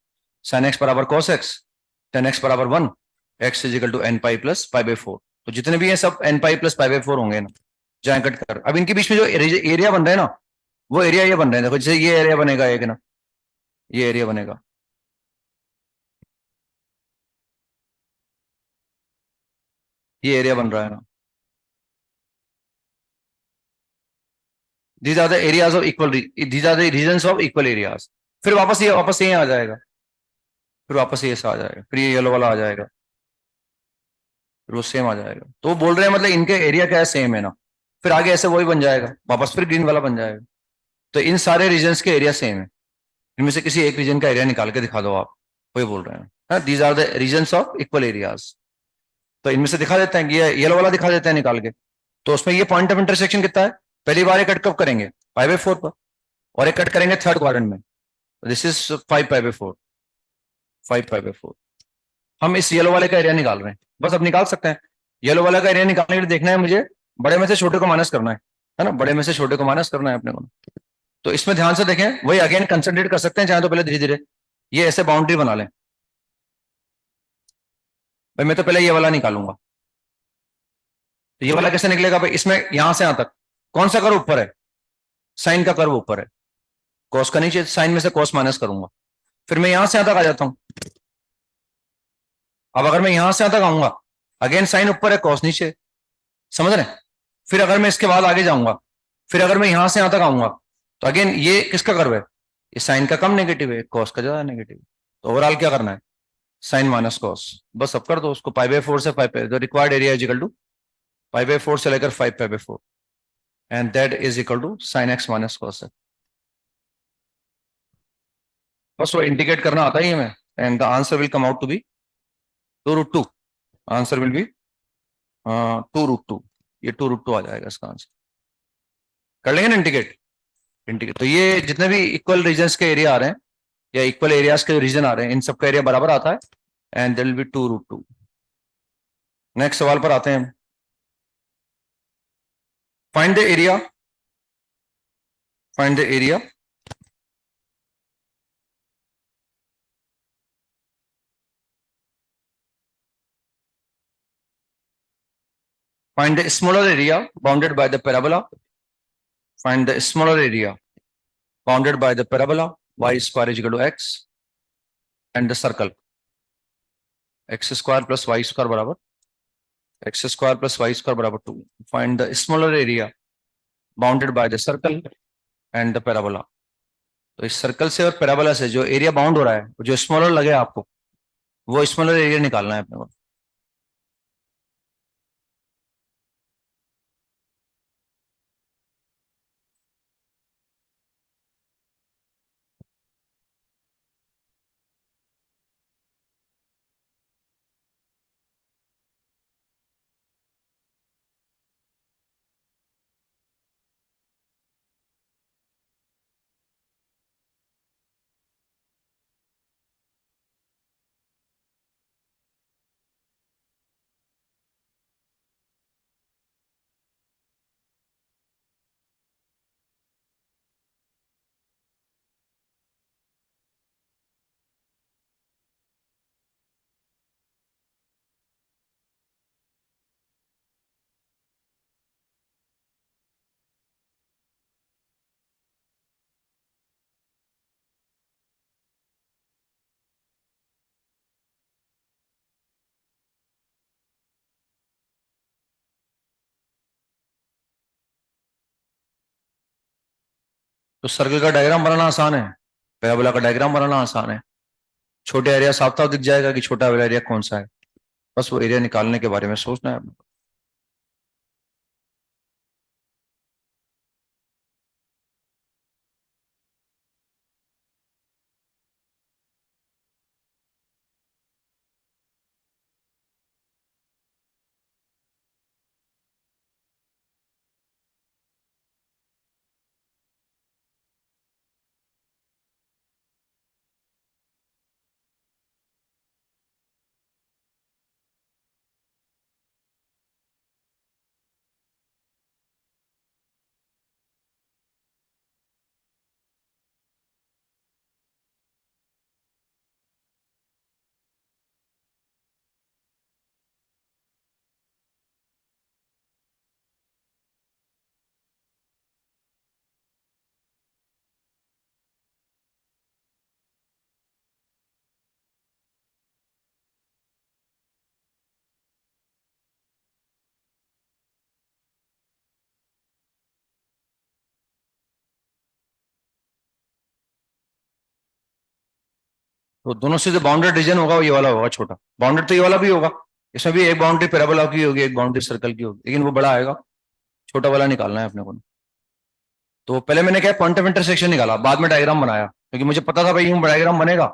साइन एक्स बराबर कॉस एक्स, टेन एक्स बराबर one, x equal to n pi plus pi by four. तो जितने भी हैं सब n pi plus pi by four होंगे ना, जहां कट कर। अब इनके बीच में जो एरिया बन रहा है ना, वो एरिया ये बन रहे हैं। देखो जैसे ये एरिया बनेगा एक ना, ये एरिया बनेगा, ये एरिया बन रहा है ना। These are the areas of equal, these are the regions of equal areas. फिर वापस ये आ जाएगा, फिर वापस ये ऐसा आ जाएगा, फिर ये येलो वाला आ जाएगा, फिर वो सेम आ जाएगा। तो वो बोल रहे हैं मतलब इनके एरिया क्या है, सेम है ना। फिर आगे ऐसे वही बन जाएगा वापस, फिर ग्रीन वाला बन जाएगा। तो इन सारे रीजन्स के एरिया सेम है। इनमें से किसी एक रीजन का एरिया निकाल के दिखा दो आप, वही बोल रहे हैं। These are the regions of equal areas. तो इनमें से दिखा देते हैं कि ये येलो वाला दिखा देते हैं निकाल के। तो उसमें ये पॉइंट ऑफ इंटरसेक्शन कितना है, पहली बार ये कट कब करेंगे, पाई बाई फोर पर, और एक कट करेंगे थर्ड क्वाड्रेंट में। This is five pi by four, five pi by four. हम इस येलो वाले का एरिया निकाल रहे हैं, बस अब निकाल सकते हैं। येलो वाला का एरिया निकालने के लिए देखना है मुझे, बड़े में से छोटे को माइनस करना है ना, बड़े में से छोटे को माइनस करना है अपने को। तो इसमें ध्यान से देखें, वही अगेन कंसंट्रेट कर सकते हैं चाहे तो पहले धीरे धीरे ये ऐसे बाउंड्री बना लें। भाई मैं तो पहले ये वाला निकालूंगा। तो ये वाला कैसे निकलेगा भाई, इसमें यहां से यहां तक कौन सा कर्व ऊपर है, साइन का कर्व ऊपर है, कॉस का नीचे, साइन में से कॉस माइनस करूंगा। फिर मैं यहां से यहां तक आ जाता हूं। अब अगर मैं यहां से यहां तक आऊंगा, अगेन साइन ऊपर है कॉस नीचे, समझ रहे हैं। फिर अगर मैं इसके बाद आगे जाऊंगा, फिर अगर मैं यहां से यहां तक आऊंगा, तो अगेन ये किसका कर्व है, ये साइन का कम नेगेटिव है, कॉस का ज्यादा नेगेटिव। तो ओवरऑल क्या करना है, साइन माइनस कॉस। बस अब कर दो उसको, पाई बाई फोर से five pi, the required area is equal to pi by four से लेकर five pi by four, and that is equal to sine x minus cos. बस वो इंडिकेट करना आता ही है हमें। And the answer will come out to be two root two. Answer will be two root two. ये two root two आ जाएगा इसका आंसर। कर लेंगे ना इंडिकेट, इंडिकेट। तो ये जितने भी इक्वल रीजन्स के एरिया आ रहे हैं, या इक्वल एरियाज के रीजन आ रहे हैं, इन सबका एरिया बराबर आता है, and there will be two root two. Next सवाल पर आते हैं हम। Find the area, find the area find the smaller area bounded by the parabola, find the smaller area bounded by the parabola y square is equal to x and the circle x square plus y square बराबर x square plus y square बराबर two. Find the smaller area bounded by the circle and the parabola. तो इस circle से और parabola से जो area bound हो रहा है, जो स्मॉलर लगे आपको, वो स्मॉलर एरिया निकालना है अपने को। तो सर्कल का डायग्राम बनाना आसान है, पैराबोला का डायग्राम बनाना आसान है। छोटे एरिया साफ साफ दिख जाएगा कि छोटा वाला एरिया कौन सा है। बस वो एरिया निकालने के बारे में सोचना है। तो दोनों से जो बाउंडेड रीजन होगा वो ये वाला होगा छोटा, बाउंडेड तो ये वाला भी होगा, इसमें भी एक बाउंड्री पैराबोला की होगी, एक बाउंड्री सर्कल की होगी, लेकिन वो बड़ा आएगा, छोटा वाला निकालना है अपने को। तो पहले मैंने क्या पॉइंट ऑफ इंटरसेक्शन निकाला, बाद में डायग्राम बनाया, क्योंकि मुझे पता था भाई यूं डायग्राम बनेगा,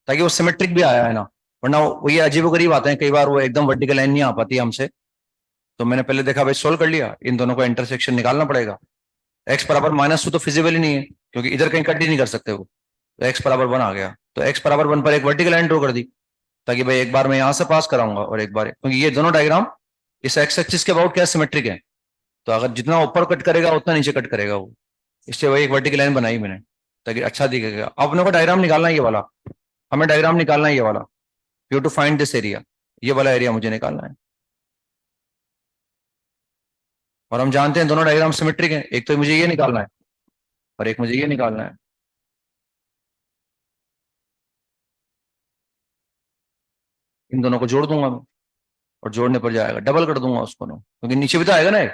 ताकि वो सिमेट्रिक भी आया है ना, वरना वो ये अजीब गरीब आते हैं कई बार, वो एकदम वर्टिकल लाइन नहीं आ पाती हमसे। तो मैंने पहले देखा भाई सोल्व कर लिया, इन दोनों का इंटरसेक्शन निकालना पड़ेगा। एक्स बराबर -2 तो फिजिबल ही नहीं है, क्योंकि इधर कहीं कट ही नहीं कर सकते वो। तो एक्स बराबर 1 आ गया, तो एक्स बराबर 1 पर एक वर्टिकल लाइन ड्रॉ कर दी, ताकि भाई एक बार मैं यहां से पास कराऊंगा और एक बार, क्योंकि ये दोनों डायग्राम इस एक्स एक्सिस के अबाउट क्या सिमेट्रिक है, तो अगर जितना ऊपर कट करेगा उतना नीचे कट करेगा वो, इसलिए वही एक वर्टिकल लाइन बनाई मैंने, ताकि अच्छा दिखेगा। अब अपने को डायग्राम निकालना है ये वाला, हमें डायग्राम निकालना है ये वाला, you to find this area, ये वाला एरिया मुझे निकालना है। और हम जानते हैं दोनों डायग्राम सिमेट्रिक हैं, एक तो मुझे ये निकालना है और एक मुझे ये निकालना है। इन दोनों को जोड़ दूंगा मैं, और जोड़ने पर जाएगा डबल कर दूंगा उसको ना, क्योंकि नीचे भी तो आएगा ना एक।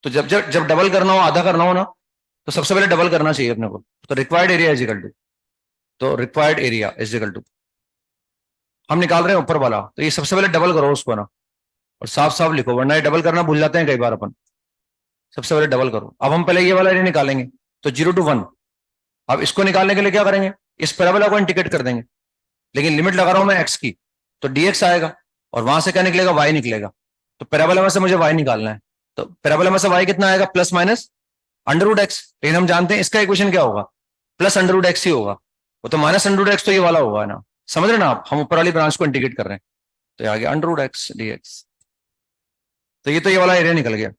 तो जब जब जब डबल करना हो, आधा करना हो ना, तो सबसे पहले डबल करना चाहिए अपने को। तो required area is equal to, तो required area is equal to, हम निकाल रहे हैं ऊपर वाला, तो ये सबसे पहले डबल करो उसको ना, और साफ साफ लिखो, वरना ये डबल करना भूल जाते हैं कई बार अपन। सबसे पहले डबल करो। अब हम पहले ये वाला एरिया निकालेंगे, तो 0 to 1। अब इसको निकालने के लिए क्या करेंगे, इस पैराबोला को इंटीग्रेट कर देंगे, लेकिन लिमिट लगा रहा हूं मैं एक्स की, तो dx आएगा, और वहां से क्या निकलेगा, y निकलेगा। तो पैराबोला में से मुझे y निकालना है, तो पैराबोला में से y कितना आएगा, प्लस माइनस √x, लेकिन हम जानते हैं इसका इक्वेशन क्या होगा, प्लस √x ही होगा। वो तो -√x तो ये वाला होगा ना, समझ रहे ना आप, हम ऊपर वाली ब्रांच को इंटीग्रेट कर रहे हैं, तो ये आ गया √x dx। तो ये तो ये वाला एरिया निकल गया,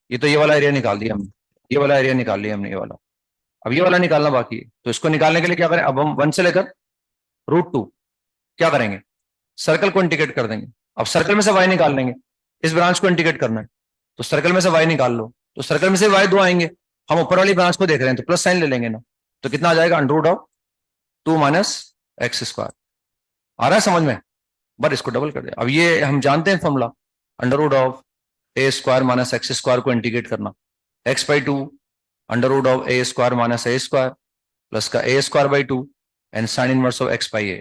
ये तो ये वाला एरिया निकाल दिया हमने, ये वाला एरिया निकाल लिया हमने, ये वाला। अब ये वाला निकालना बाकी है, तो इसको निकालने के लिए क्या करें, अब हम 1 से लेकर √2 क्या करेंगे, सर्कल को इंटीग्रेट कर देंगे। अब सर्कल में से y निकाल लेंगे, इस ब्रांच को इंटीग्रेट करना है, तो सर्कल में से y निकाल लो, तो सर्कल में से y 2 आएंगे, हम ऊपर वाली ब्रांच को देख रहे हैं तो प्लस साइन ले लेंगे ना, तो कितना आ जाएगा, √2 माइनस एक्स स्क्वायर। आ रहा है समझ में, बस इसको डबल कर दे। अब ये हम जानते हैं formula, √a² minus x square को इंटीग्रेट करना, x/2 √a² minus a² plus का a²/2 and sine inverse of x/a,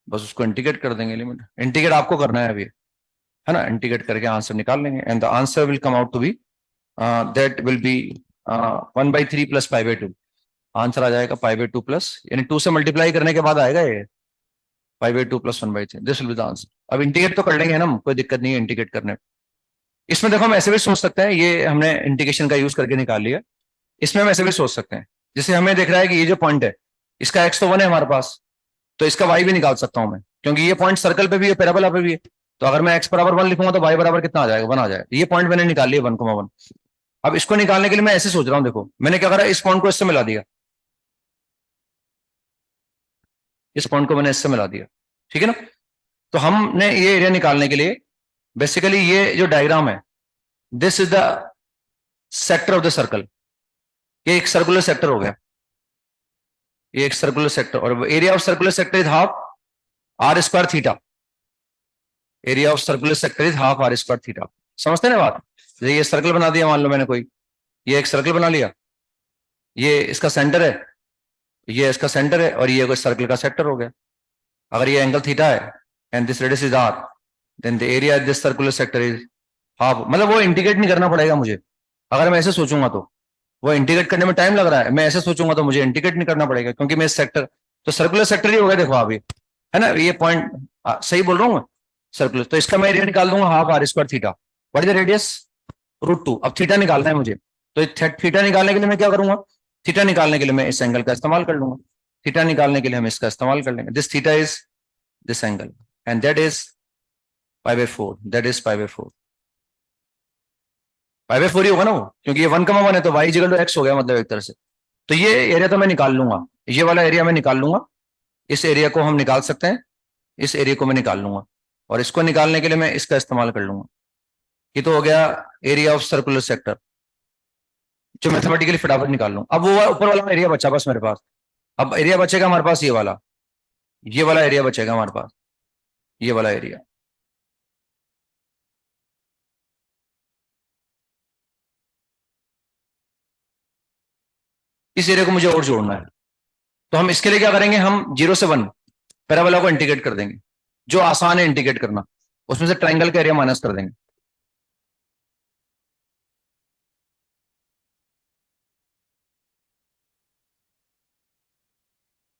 बस उसको इंटीग्रेट कर देंगे, लिमिट इंटीग्रेट आपको करना है अभी, है ना, इंटीग्रेट करके आंसर निकाल लेंगे, and the answer will come out to be that will be 1/3 plus π/2। आंसर आ जाएगा π/2 प्लस, यानी 2 से मल्टीप्लाई करने के बाद आएगा ये π/2 plus 1/3, this will be the answer. अब इंटीग्रेट तो कर लेंगे ना, कोई दिक्कत नहीं है इंटीग्रेट करने में। इसमें देखो हम ऐसे भी सोच सकते हैं, ये हमने इंटीग्रेशन का यूज करके निकाल लिया, इसमें हम ऐसे भी सोच सकते हैं, जैसे हमें देख रहा है कि ये जो पॉइंट है, इसका एक्स तो 1 है हमारे पास, तो इसका वाई भी निकाल सकता हूं मैं, क्योंकि ये पॉइंट सर्कल पे भी है, पैराबोला पे भी है। तो अगर मैं एक्स बराबर 1 लिखूंगा तो वाई बराबर कितना आ जाएगा, 1 आ जाएगा। ये पॉइंट मैंने निकाल लिया 1,1। अब इसको निकालने के लिए मैं ऐसे सोच रहा हूँ, देखो मैंने क्या करा, इस पॉइंट को इससे मिला दिया, इस पॉइंट को मैंने इससे मिला दिया, ठीक है ना। तो हमने ये एरिया निकालने के लिए बेसिकली ये जो डायग्राम है, this is the sector of the circle, ये एक सर्कुलर सेक्टर हो गया, ये एक सर्कुलर सेक्टर, और area of circular sector is half r² theta, area of circular sector is half r² theta. समझते ना बात, ये सर्कल बना दिया मान लो मैंने कोई, ये एक सर्कल बना लिया, ये इसका सेंटर है, ये इसका सेंटर है, और ये कोई सर्कल का सेक्टर हो गया। अगर ये एंगल थीटा है and this radius is r, then the area this circular sector is half, मतलब वो इंटीग्रेट नहीं करना पड़ेगा मुझे, अगर मैं ऐसे सोचूंगा तो, वो इंटीग्रेट करने में टाइम लग रहा है, मैं ऐसे सोचूंगा तो मुझे इंटीग्रेट नहीं करना पड़ेगा, क्योंकि मैं इस सेक्टर, तो सर्कुलर सेक्टर ही हो गया, देखो अभी, है ना, ये पॉइंट सही बोल रहा हूँ मैं, सर्कुलर, तो इसका मैं एरिया निकाल दूंगा half r² theta, what is the radius, √2। अब थीटा निकालना है मुझे, तो थीटा निकालने के लिए मैं क्या करूंगा, थीटा निकालने के लिए मैं इस एंगल का इस्तेमाल कर लूंगा, थीटा निकालने के लिए हम इसका इस्तेमाल कर लेंगे, this theta is this angle, and that is π/4, that is π/4, π/4 ही होगा ना वो, क्योंकि ये 1,1 है, तो y इक्वल टू x हो गया, मतलब एक तरह से। तो ये एरिया तो मैं निकाल लूंगा, ये वाला एरिया मैं निकाल लूंगा, इस एरिया को हम निकाल सकते हैं, इस एरिया को मैं निकाल लूंगा, और इसको निकालने के लिए मैं इसका इस्तेमाल कर लूंगा। ये तो हो गया एरिया ऑफ सर्कुलर सेक्टर, जो मैथमेटिकली फटाफट निकाल लूँ। अब वो ऊपर वाला एरिया बचा बस मेरे पास, अब एरिया बचेगा हमारे पास ये वाला एरिया बचेगा हमारे पास, ये वाला एरिया। इस एरिया को मुझे और जोड़ना है, तो हम इसके लिए क्या करेंगे, हम 0 से 1 पैराबोला को इंटीग्रेट कर देंगे, जो आसान है इंटीग्रेट करना, उसमें से ट्राइंगल का एरिया माइनस कर देंगे।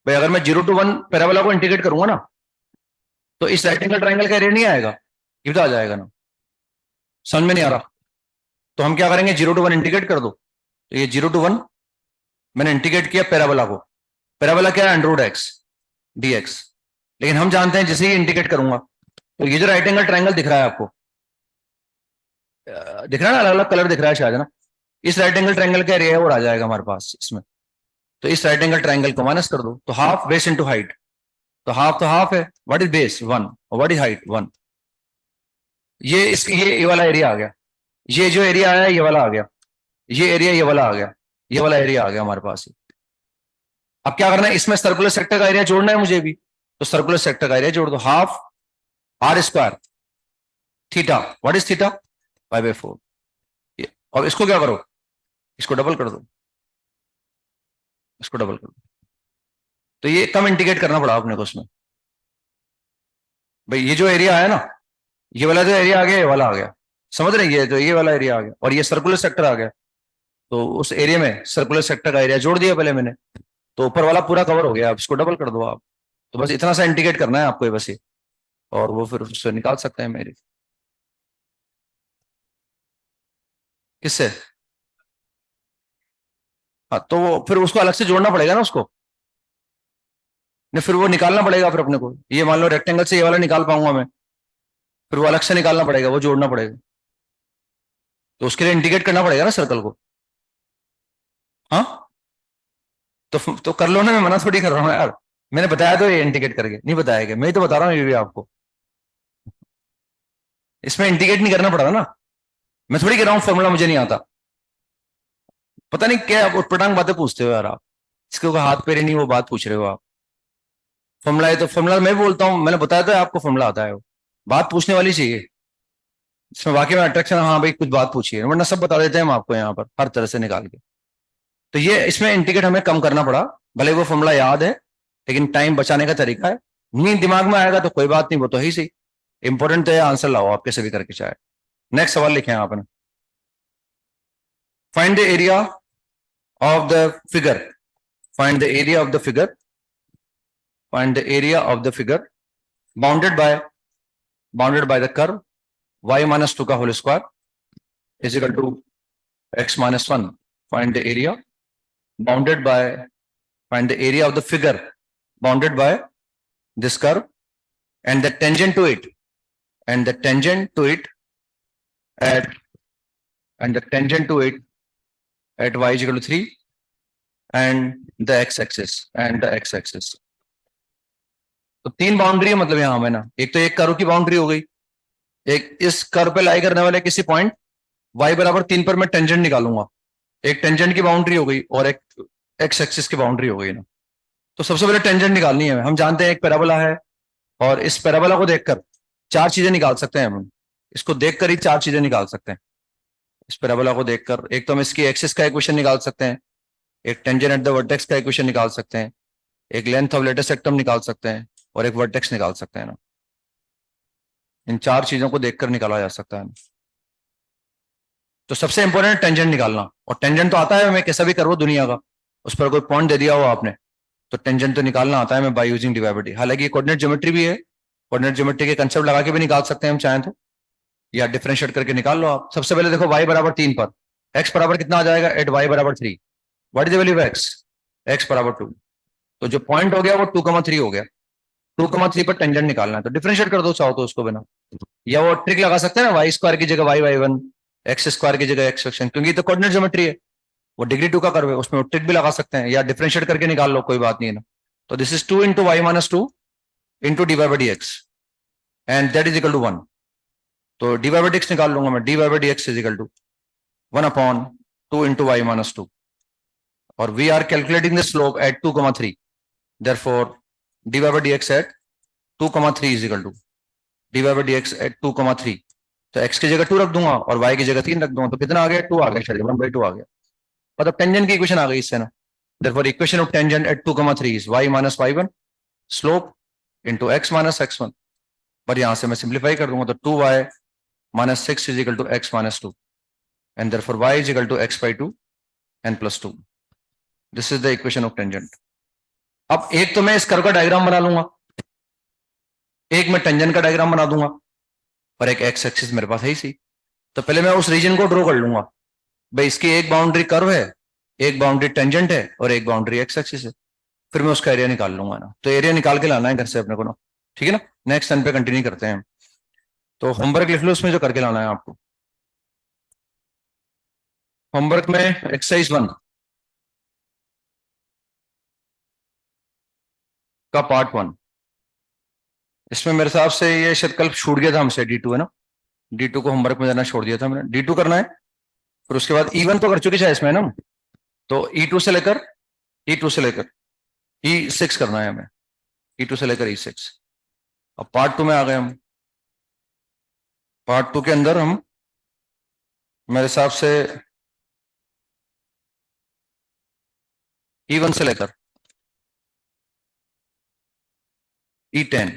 भाई अगर मैं 0 to 1 पैराबोला को इंटीग्रेट करूंगा ना, तो इस रेक्टेंगल ट्राइंगल का एरिया नहीं आएगा, ये तो आ जाएगा ना, समझ में नहीं आ रहा? तो हम क्या करेंगे, 0 to 1 इंटीग्रेट कर दो, तो ये 0 to 1 मैंने इंटीग्रेट किया पैराबोला को। पैराबोला क्या है, √x dx। लेकिन हम जानते हैं जैसे ही इंटीग्रेट करूंगा, तो ये जो राइट एंगल ट्राइंगल दिख रहा है आपको, दिख रहा है ना, अलग अलग कलर दिख रहा है शायद, है ना, इस राइट एंगल ट्राइंगल का एरिया और आ जाएगा हमारे पास इसमें। तो इस राइट एंगल ट्राइंगल को माइनस कर दो, तो हाफ बेस इंटू हाइट, तो हाफ है, व्हाट इज बेस 1 और व्हाट इज हाइट 1। ये वाला एरिया आ गया, ये जो एरिया आया ये वाला आ गया, ये एरिया ये वाला आ गया, ये वाला एरिया आ गया हमारे पास। अब क्या करना है, इसमें सर्कुलर सेक्टर का एरिया जोड़ना है मुझे भी, तो सर्कुलर सेक्टर का एरिया जोड़ दो, half r² theta, what is theta, π/4। और इसको क्या करो, इसको डबल कर दो, इसको डबल कर दो। तो ये कम इंटीग्रेट करना पड़ा अपने को उसमें। भाई ये जो एरिया आया ना, ये वाला जो एरिया आ गया ये वाला आ गया, समझ रहे हैं, ये तो ये वाला एरिया आ गया और ये सर्कुलर सेक्टर आ गया, तो उस एरिया में सर्कुलर सेक्टर का एरिया जोड़ दिया पहले मैंने, तो ऊपर वाला पूरा कवर हो गया। अब इसको डबल कर दो आप, तो बस इतना सा इंटीग्रेट करना है आपको, बस ये, और वो फिर उससे निकाल सकते हैं मेरे, किससे? हाँ तो वो फिर उसको अलग से जोड़ना पड़ेगा ना उसको, नहीं फिर वो निकालना पड़ेगा फिर अपने को, ये मान लो रेक्टेंगल से ये वाला निकाल पाऊंगा मैं, फिर वो अलग से निकालना पड़ेगा, वो जोड़ना पड़ेगा, तो उसके लिए इंटीग्रेट करना पड़ेगा ना सर्कल को। हाँ तो कर लो ना, मैं मना थोड़ी कर रहा हूँ यार, मैंने बताया तो ये इंटीग्रेट करके, नहीं बताया क्या, मैं ही तो बता रहा हूँ ये भी आपको, इसमें इंटीग्रेट नहीं करना पड़ा ना, मैं थोड़ी कह रहा हूँ फॉर्मूला मुझे नहीं आता। पता नहीं क्या आप उटपटांग बातें पूछते हो यार आप, इसके ऊपर हाथ पैर नहीं वो बात पूछ रहे हो आप। फॉर्मूला है तो फॉर्मूला मैं बोलता हूँ, मैंने बताया तो है आपको फॉर्मूला आता है, वो बात पूछने वाली चाहिए, इसमें वाकई में अट्रैक्शन, हाँ भाई कुछ बात पूछिए, वरना सब बता देते हैं हम आपको यहाँ पर हर तरह से निकाल के। तो ये इसमें इंटीग्रेट हमें कम करना पड़ा, भले वो फॉर्मूला याद है, लेकिन टाइम बचाने का तरीका है, नहीं दिमाग में आएगा तो कोई बात नहीं, वो तो ही सही, इंपॉर्टेंट तो है आंसर लाओ आप कैसे भी करके चाहे। नेक्स्ट सवाल लिखे हैं आपने, find the area of the figure, find the area of the figure, find the area of the figure bounded by the curve y-2 का whole square is equal to x-1। Find the area bounded by, find the area of the figure bounded by this curve and the tangent to it, and the tangent to it at, and the tangent to it at y is equal to 3 and the x-axis, and the x-axis। तो तीन boundary है मतलब यहां में ना, एक तो एक कर्व की बाउंड्री हो गई, एक इस कर्व पे लाई करने वाले किसी पॉइंट y=3 पर मैं टेंजेंट निकालूंगा, एक टेंजेंट की बाउंड्री हो गई और एक एक्स एक्सिस की बाउंड्री हो गई ना। तो सबसे पहले टेंजेंट निकालनी है, हम जानते हैं एक पैराबोला है, और इस पैराबोला को देखकर चार चीजें निकाल सकते हैं हम, इसको देखकर ही चार चीजें निकाल सकते हैं। इस पैराबोला को देखकर एक तो हम इसकी एक्सिस का इक्वेशन निकाल सकते हैं, एक टेंजेंट एट द वर्टेक्स का इक्वेशन निकाल सकते हैं, एक लेंथ ऑफ लेटेस्ट सेक्टम निकाल सकते हैं, और एक वर्टेक्स निकाल सकते हैं ना। इन चार चीजों को देखकर निकाला जा सकता है। तो सबसे इंपॉर्टेंट टेंजेंट निकालना, और टेंजेंट तो आता है हमें कैसा भी करो दुनिया का, उस पर कोई पॉइंट दे दिया हो आपने तो टेंजेंट तो निकालना आता है हमें बाय यूजिंग डिवाइड। हालांकि कोऑर्डिनेट ज्योमेट्री भी है, कोऑर्डिनेट ज्योमेट्री के कंसेप्ट लगा के भी निकाल सकते हैं हम चाहें तो, या डिफरेंशिएट करके निकाल लो आप। सबसे पहले देखो y=3 पर x बराबर कितना आ जाएगा, at y=3, what is the value of x=2, तो जो पॉइंट हो गया वो 2,3 हो गया, 2,3 पर टेंजेंट निकालना है, तो डिफरेंशिएट कर दो चाहो तो उसको बिना, या वो ट्रिक लगा सकते हैं ना, y² की जगह y/1, x² की जगह x सेक्शन, क्योंकि तो कोऑर्डिनेट ज्योमेट्री है, वो डिग्री 2 का कर्व है, उसमें ट्रिक भी लगा सकते हैं, या डिफरेंशिएट करके निकाल लो, कोई बात नहीं है ना। तो this is 2 into y-2 into dy/dx and that is equal to 1। तो dy/dx निकाल लूंगा मैं, dy/dx is equal to 1/2 into y-2, और we are calculating the slope at 2,3, therefore dy/dx at 2,3 is equal to dy/dx at 2,3, तो x की जगह 2 रख दूंगा और y की जगह 3 रख दूंगा, तो कितना आ गया, 2 आ गया, चलिए 1/2 आ गया, मतलब टेंजेंट की इक्वेशन आ गई इससे ना। Therefore, equation of tangent at 2, 3 is y minus y1 slope into x minus x1. पर यहां से मैं सिंप्लीफाई कर दूंगा तो 2y minus 6 is equal to x minus 2 and therefore y is equal to x by 2 and plus 2. This is the equation of tangent. अब एक तो मैं इस कर्व का डायग्राम बना लूंगा, एक मैं टेंजेंट का डायग्राम बना दूंगा, पर एक एक्स एक्सिस मेरे पास है ही सी। तो पहले मैं उस रीजन को ड्रॉ कर लूंगा, भाई इसकी एक बाउंड्री कर्व है, एक बाउंड्री टेंजेंट है और एक बाउंड्री एक्स एक्सिस है, फिर मैं उसका एरिया निकाल लूंगा ना। तो एरिया निकाल के लाना है घर से अपने को ना, ठीक है ना। नेक्स्ट टर्न पे कंटिन्यू करते हैं। तो होमवर्क लिख लो, उसमें जो करके लाना है आपको। होमवर्क में एक्सरसाइज 1 का पार्ट 1, इसमें मेरे हिसाब से ये शायद कल छूट गया था हमसे, D2 है ना, D2 को होमवर्क में देना छोड़ दिया था मैंने। D2 करना है, फिर उसके बाद E1 तो कर चुके थे इसमें ना, तो E2 से लेकर E6 करना है हमें, E2 से लेकर E6। अब पार्ट 2 में आ गए हम। पार्ट 2 के अंदर हम मेरे हिसाब से E1 से लेकर E10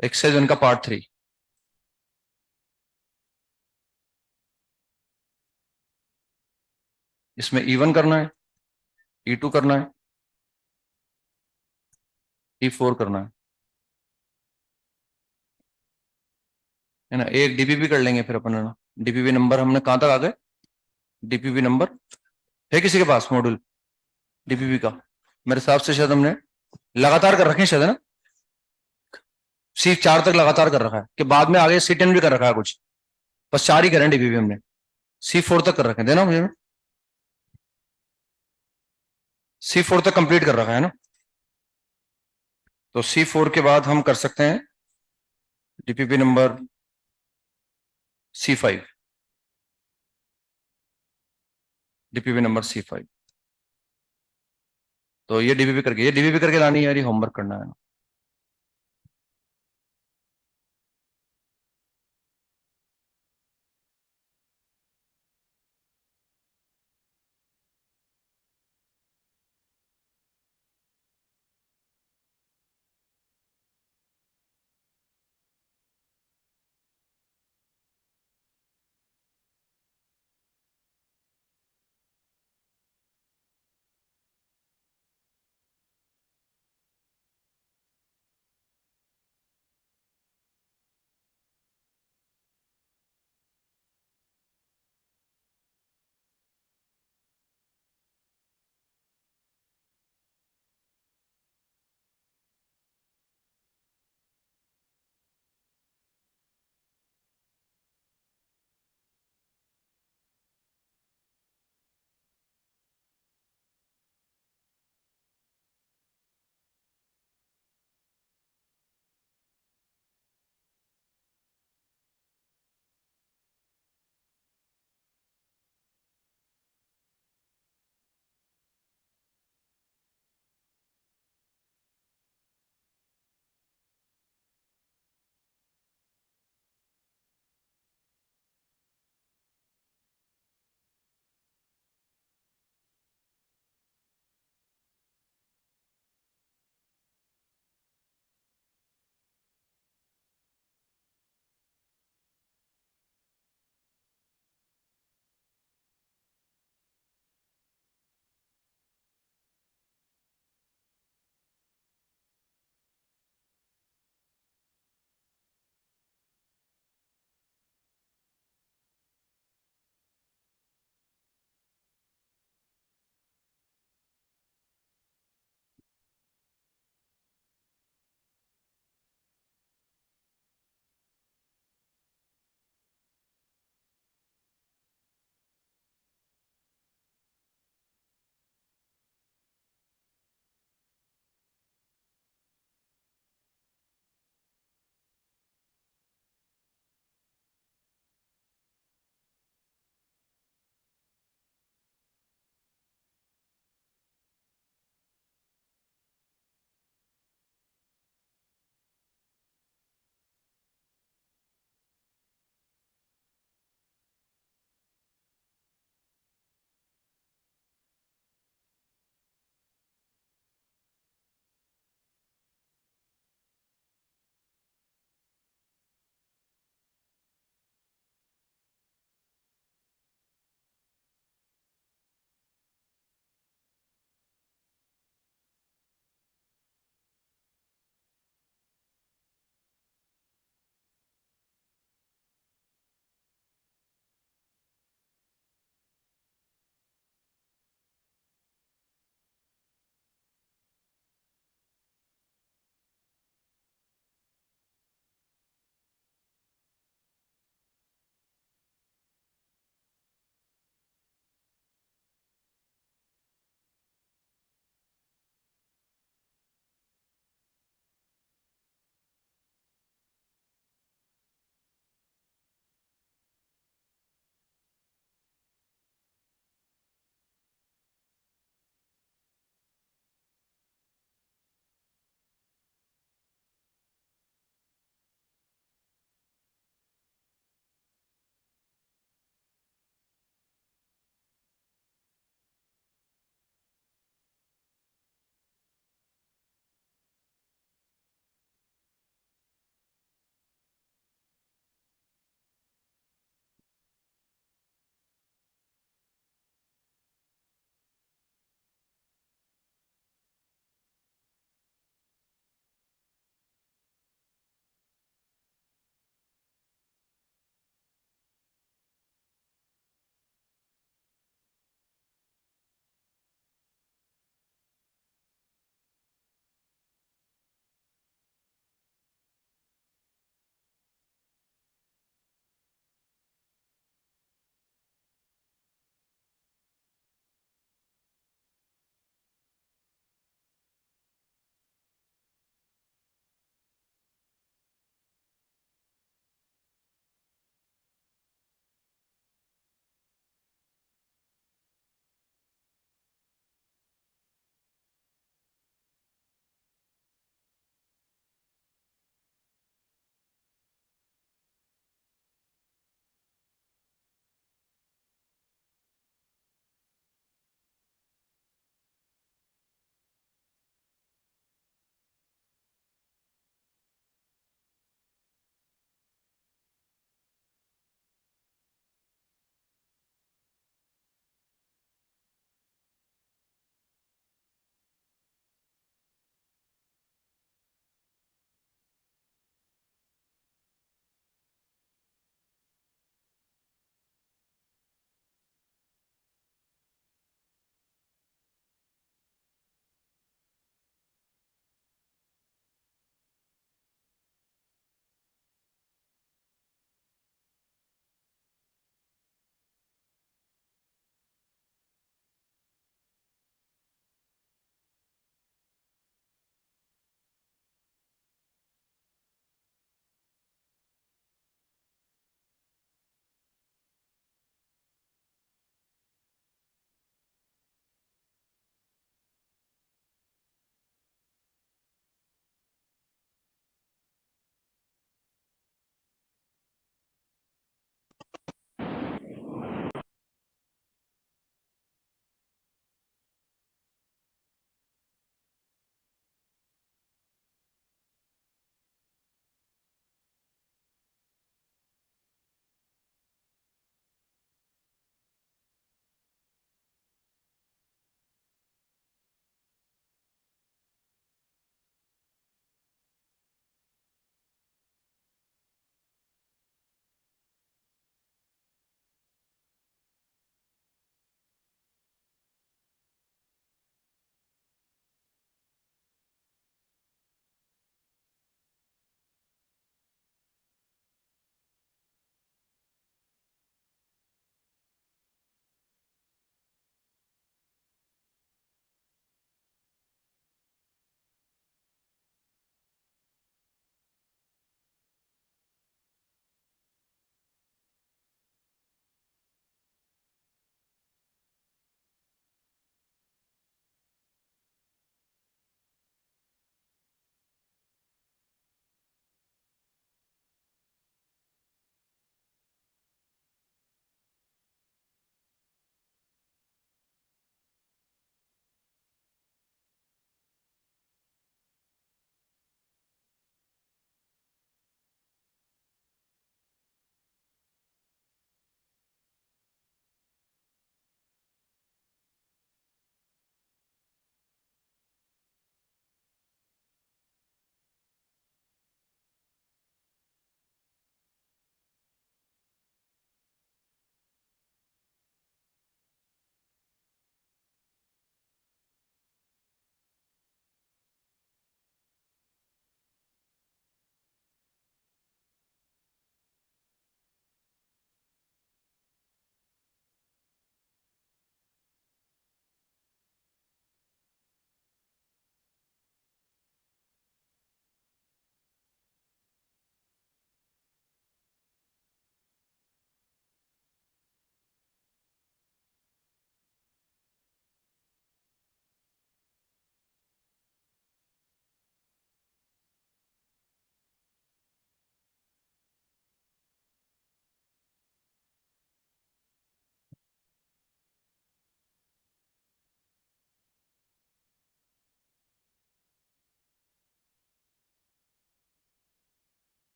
एक्सरसाइज 1 का पार्ट 3, इसमें E1 करना है, E2 करना है, E4 करना है ना। एक डीपीपी कर लेंगे फिर अपन, है ना। डीपीपी नंबर हमने कहां तक आ गए, डीपीपी नंबर है किसी के पास मॉड्यूल डीपीपी का? मेरे हिसाब से शायद हमने लगातार कर रखे हैं शायद, है ना। C4 तक लगातार कर रखा है, कि बाद में आगे C10 भी कर रखा है कुछ, बस 4 ही करें डीपीपी हमने। C4 तक कर रखे हैं, देना मुझे, C4 तक कंप्लीट कर रखा है ना। तो C4 के बाद हम कर सकते हैं DPP number C5, DPP number C5। तो ये डीपीपी करके लानी है यार, ये होमवर्क करना है।